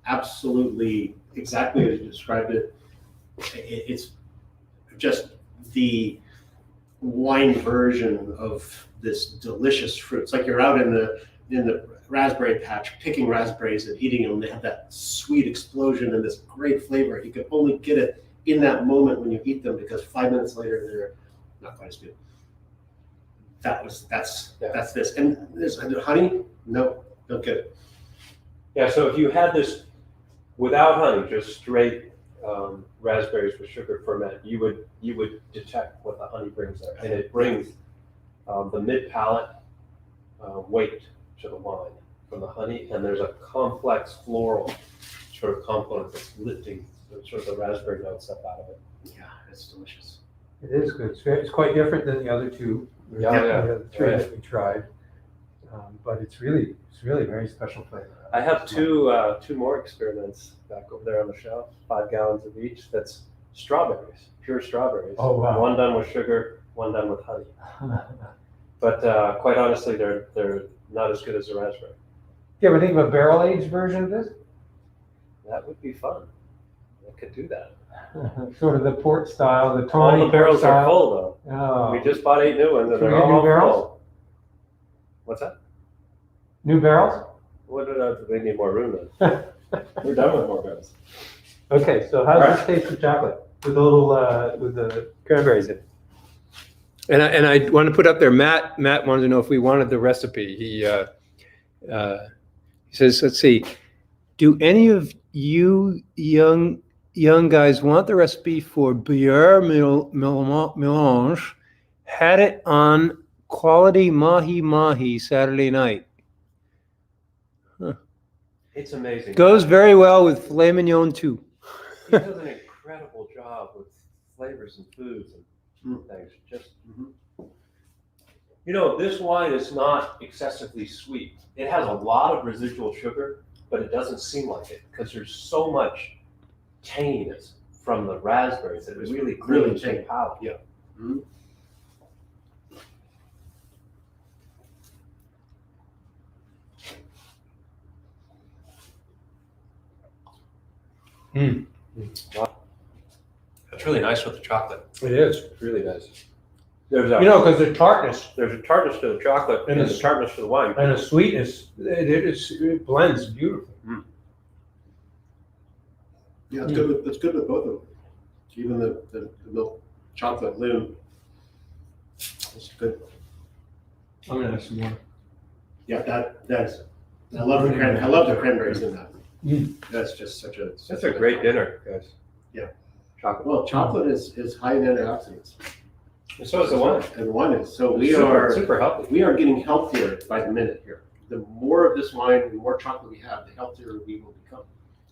Speaker 3: absolutely exactly as you described it. It's just the wine version of this delicious fruit. It's like you're out in the raspberry patch picking raspberries and eating them. They have that sweet explosion and this great flavor. You can only get it in that moment when you eat them, because 5 minutes later they're not quite as good. That's this. And there's honey? No, don't get it.
Speaker 4: Yeah, so if you had this without honey, just straight raspberries with sugar ferment, you would detect what the honey brings there, and it brings the mid palate weight to the wine from the honey, and there's a complex floral sort of component that's lifting sort of the raspberry notes up out of it.
Speaker 3: Yeah, it's delicious.
Speaker 2: It is good. It's quite different than the other two. The three that we tried. But it's really very special flavor.
Speaker 4: I have two more experiments back over there on the shelf, 5 gallons of each. That's strawberries, pure strawberries.
Speaker 2: Oh, wow.
Speaker 4: One done with sugar, one done with honey. But quite honestly, they're not as good as the raspberry.
Speaker 2: Do you ever think of a barrel-aged version of this?
Speaker 4: That would be fun. I could do that.
Speaker 2: Sort of the port style, the
Speaker 4: All
Speaker 2: tawny
Speaker 4: the barrels
Speaker 2: port
Speaker 4: are
Speaker 2: style.
Speaker 4: full though.
Speaker 2: Oh.
Speaker 4: We just bought 8 new ones, and
Speaker 2: Should we
Speaker 4: they're
Speaker 2: get new
Speaker 4: all
Speaker 2: barrels?
Speaker 4: full. What's that?
Speaker 2: New barrels?
Speaker 4: We need more room then. We're done with more barrels.
Speaker 2: Okay, so how does this taste of chocolate with a little with the cranberries in it? And I want to put up there. Matt wanted to know if we wanted the recipe. He says, let's see, do any of you young guys want the recipe for bière mélange? Had it on quality mahi Saturday night.
Speaker 4: It's amazing.
Speaker 2: Goes very well with filet mignon too.
Speaker 4: He does an incredible job with flavors and foods and things. Just this wine is not excessively sweet. It has a lot of residual sugar, but it doesn't seem like it because there's so much tanginess, from the raspberries. It was really
Speaker 3: Really
Speaker 4: clean
Speaker 3: take.
Speaker 4: palate.
Speaker 3: Yeah. Mhm.
Speaker 4: It's really nice with the chocolate.
Speaker 2: It is.
Speaker 4: It's really nice. There's a,
Speaker 2: Because the tartness
Speaker 4: there's a tartness to the chocolate
Speaker 2: And
Speaker 4: and
Speaker 2: it's-
Speaker 4: a tartness to the wine.
Speaker 2: and the sweetness, it blends beautifully.
Speaker 3: Yeah, it's good. It's good with both of them. Even the milk chocolate loom. It's good.
Speaker 2: I'm gonna have some more.
Speaker 3: Yeah, that's. I love the cranberries in that.
Speaker 2: Mm.
Speaker 3: That's just such a.
Speaker 4: That's a great dinner, guys.
Speaker 3: Yeah.
Speaker 4: Chocolate.
Speaker 3: Well, chocolate is high in antioxidants,
Speaker 4: And so is the wine.
Speaker 3: and one is so
Speaker 4: Super healthy.
Speaker 3: we are getting healthier by the minute here. The more of this wine, the more chocolate we have, the healthier we will become.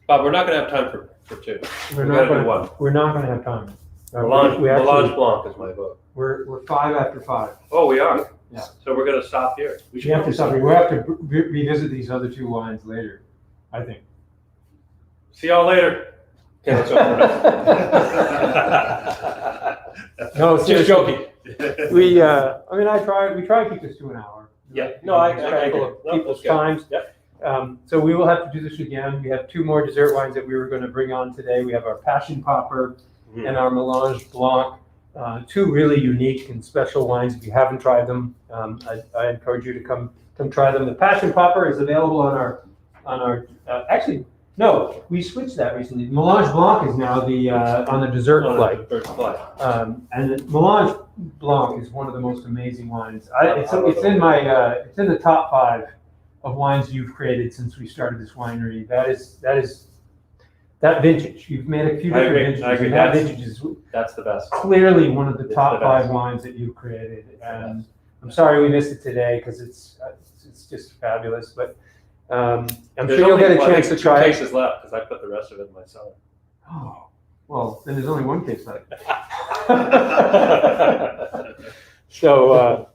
Speaker 4: Bob, we're not gonna have time for two.
Speaker 2: We're
Speaker 4: We
Speaker 2: not
Speaker 4: gotta do
Speaker 2: gonna,
Speaker 4: one.
Speaker 2: we're not gonna have time.
Speaker 4: Melange,
Speaker 2: We actually-
Speaker 4: Melange Blanc is my vote.
Speaker 2: We're 5 after 5.
Speaker 4: Oh, we are?
Speaker 2: Yeah.
Speaker 4: So we're gonna stop here.
Speaker 3: We
Speaker 2: We have to stop. We'll have to revisit these other 2 wines later, I think.
Speaker 4: See y'all later. Okay, let's open it up.
Speaker 2: No,
Speaker 4: Just
Speaker 2: seriously.
Speaker 4: joking.
Speaker 2: We try to keep this to an hour.
Speaker 4: Yeah, no, I
Speaker 2: Respectful
Speaker 4: agree.
Speaker 2: of
Speaker 4: No,
Speaker 2: people's
Speaker 4: that's good.
Speaker 2: times.
Speaker 4: Yep.
Speaker 2: So we will have to do this again. We have 2 more dessert wines that we were going to bring on today. We have our Passion Popper
Speaker 4: Mhm.
Speaker 2: and our Melange Blanc. 2 really unique and special wines. If you haven't tried them, I encourage you to come try them. The Passion Popper is available on our. Actually, no, we switched that recently. Melange Blanc is now on the dessert flight.
Speaker 4: First flight.
Speaker 2: And the Melange Blanc is one of the most amazing wines. It's in the top 5 of wines you've created since we started this winery. That vintage. You've made a few
Speaker 4: I
Speaker 2: different
Speaker 4: agree.
Speaker 2: vintages.
Speaker 4: I agree.
Speaker 2: And that
Speaker 4: That's-
Speaker 2: vintage is
Speaker 4: That's the best.
Speaker 2: clearly one of the
Speaker 4: It's
Speaker 2: top
Speaker 4: the
Speaker 2: 5
Speaker 4: best.
Speaker 2: wines that you've created. And I'm sorry we missed it today because it's just fabulous. But I'm
Speaker 4: There's
Speaker 2: sure you'll get a
Speaker 4: only, I
Speaker 2: chance to
Speaker 4: think,
Speaker 2: try
Speaker 4: 2
Speaker 2: it.
Speaker 4: cases left because I put the rest of it in my cellar.
Speaker 2: Oh, well, then there's only 1 case left. So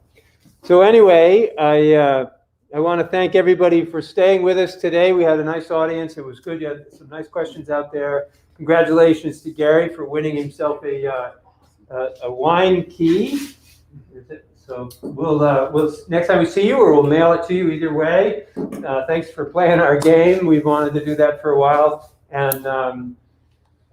Speaker 2: anyway, I want to thank everybody for staying with us today. We had a nice audience. It was good. You had some nice questions out there. Congratulations to Gary for winning himself a wine key. So we'll next time we see you, or we'll mail it to you. Either way, thanks for playing our game. We've wanted to do that for a while, and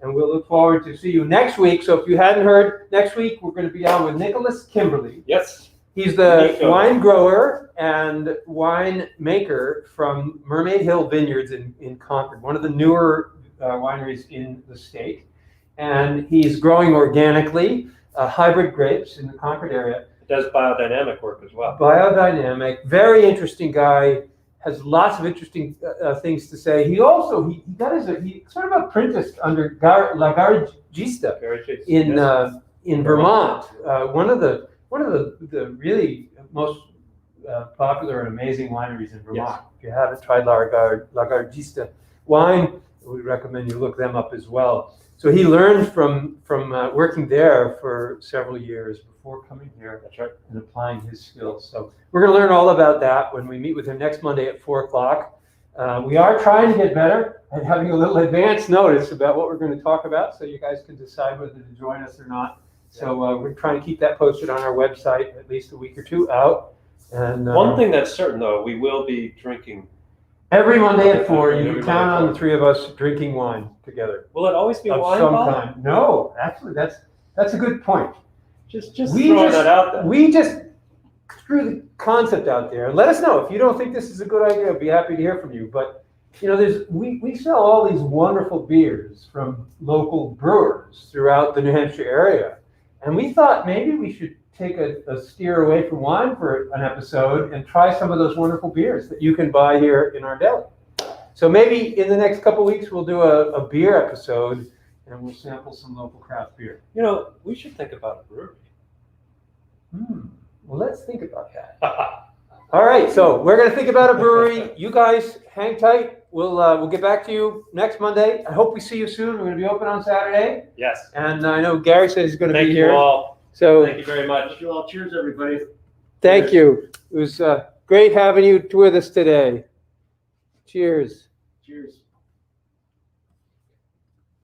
Speaker 2: we'll look forward to see you next week. So if you hadn't heard, next week we're going to be on with Nicholas Kimberly.
Speaker 4: Yes.
Speaker 2: He's the
Speaker 4: Nico.
Speaker 2: wine grower and wine maker from Mermaid Hill Vineyards in Concord, one of the newer wineries in the state. And he's growing organically hybrid grapes in the Concord area.
Speaker 4: It does biodynamic work as well.
Speaker 2: Biodynamic, very interesting guy, has lots of interesting things to say. He also, he sort of apprenticed under Lagargista
Speaker 4: Very cheap.
Speaker 2: in Vermont. One of the really most popular and amazing wineries in Vermont.
Speaker 4: Yes.
Speaker 2: If you haven't tried Lagargista wine, we recommend you look them up as well. So he learned from working there for several years before coming here
Speaker 4: That's right.
Speaker 2: and applying his skills. So we're going to learn all about that when we meet with him next Monday at 4 o'clock. We are trying to get better at having a little advance notice about what we're going to talk about, so you guys can decide whether to join us or not. So we're trying to keep that posted on our website at least a week or 2 out. And
Speaker 4: One thing that's certain, though, we will be drinking.
Speaker 2: every Monday at 4, you
Speaker 4: Every
Speaker 2: can
Speaker 4: Monday
Speaker 2: count
Speaker 4: at
Speaker 2: on
Speaker 4: 4.
Speaker 2: the 3 of us drinking wine together
Speaker 4: Will it always be
Speaker 2: of
Speaker 4: wine,
Speaker 2: some
Speaker 4: Bob?
Speaker 2: kind. No, actually, that's a good point.
Speaker 4: Just
Speaker 2: We
Speaker 4: throwing
Speaker 2: just-
Speaker 4: that out there.
Speaker 2: We just threw the concept out there, and let us know if you don't think this is a good idea. I'd be happy to hear from you. But we sell all these wonderful beers from local brewers throughout the New Hampshire area, and we thought maybe we should take a steer away from wine for an episode and try some of those wonderful beers that you can buy here in our deli. So maybe in the next couple weeks we'll do a beer episode and we'll sample some local craft beer.
Speaker 4: We should think about a brewery.
Speaker 2: Well, let's think about that. All right, so we're going to think about a brewery. You guys hang tight. We'll get back to you next Monday. I hope we see you soon. We're going to be open on Saturday,
Speaker 4: Yes.
Speaker 2: and I know Gary says he's going to
Speaker 4: Thank
Speaker 2: be
Speaker 4: you
Speaker 2: here.
Speaker 4: all.
Speaker 2: So
Speaker 4: Thank you very much.
Speaker 3: Thank you all. Cheers, everybody.
Speaker 2: thank you. It was great having you with us today. Cheers.
Speaker 3: Cheers.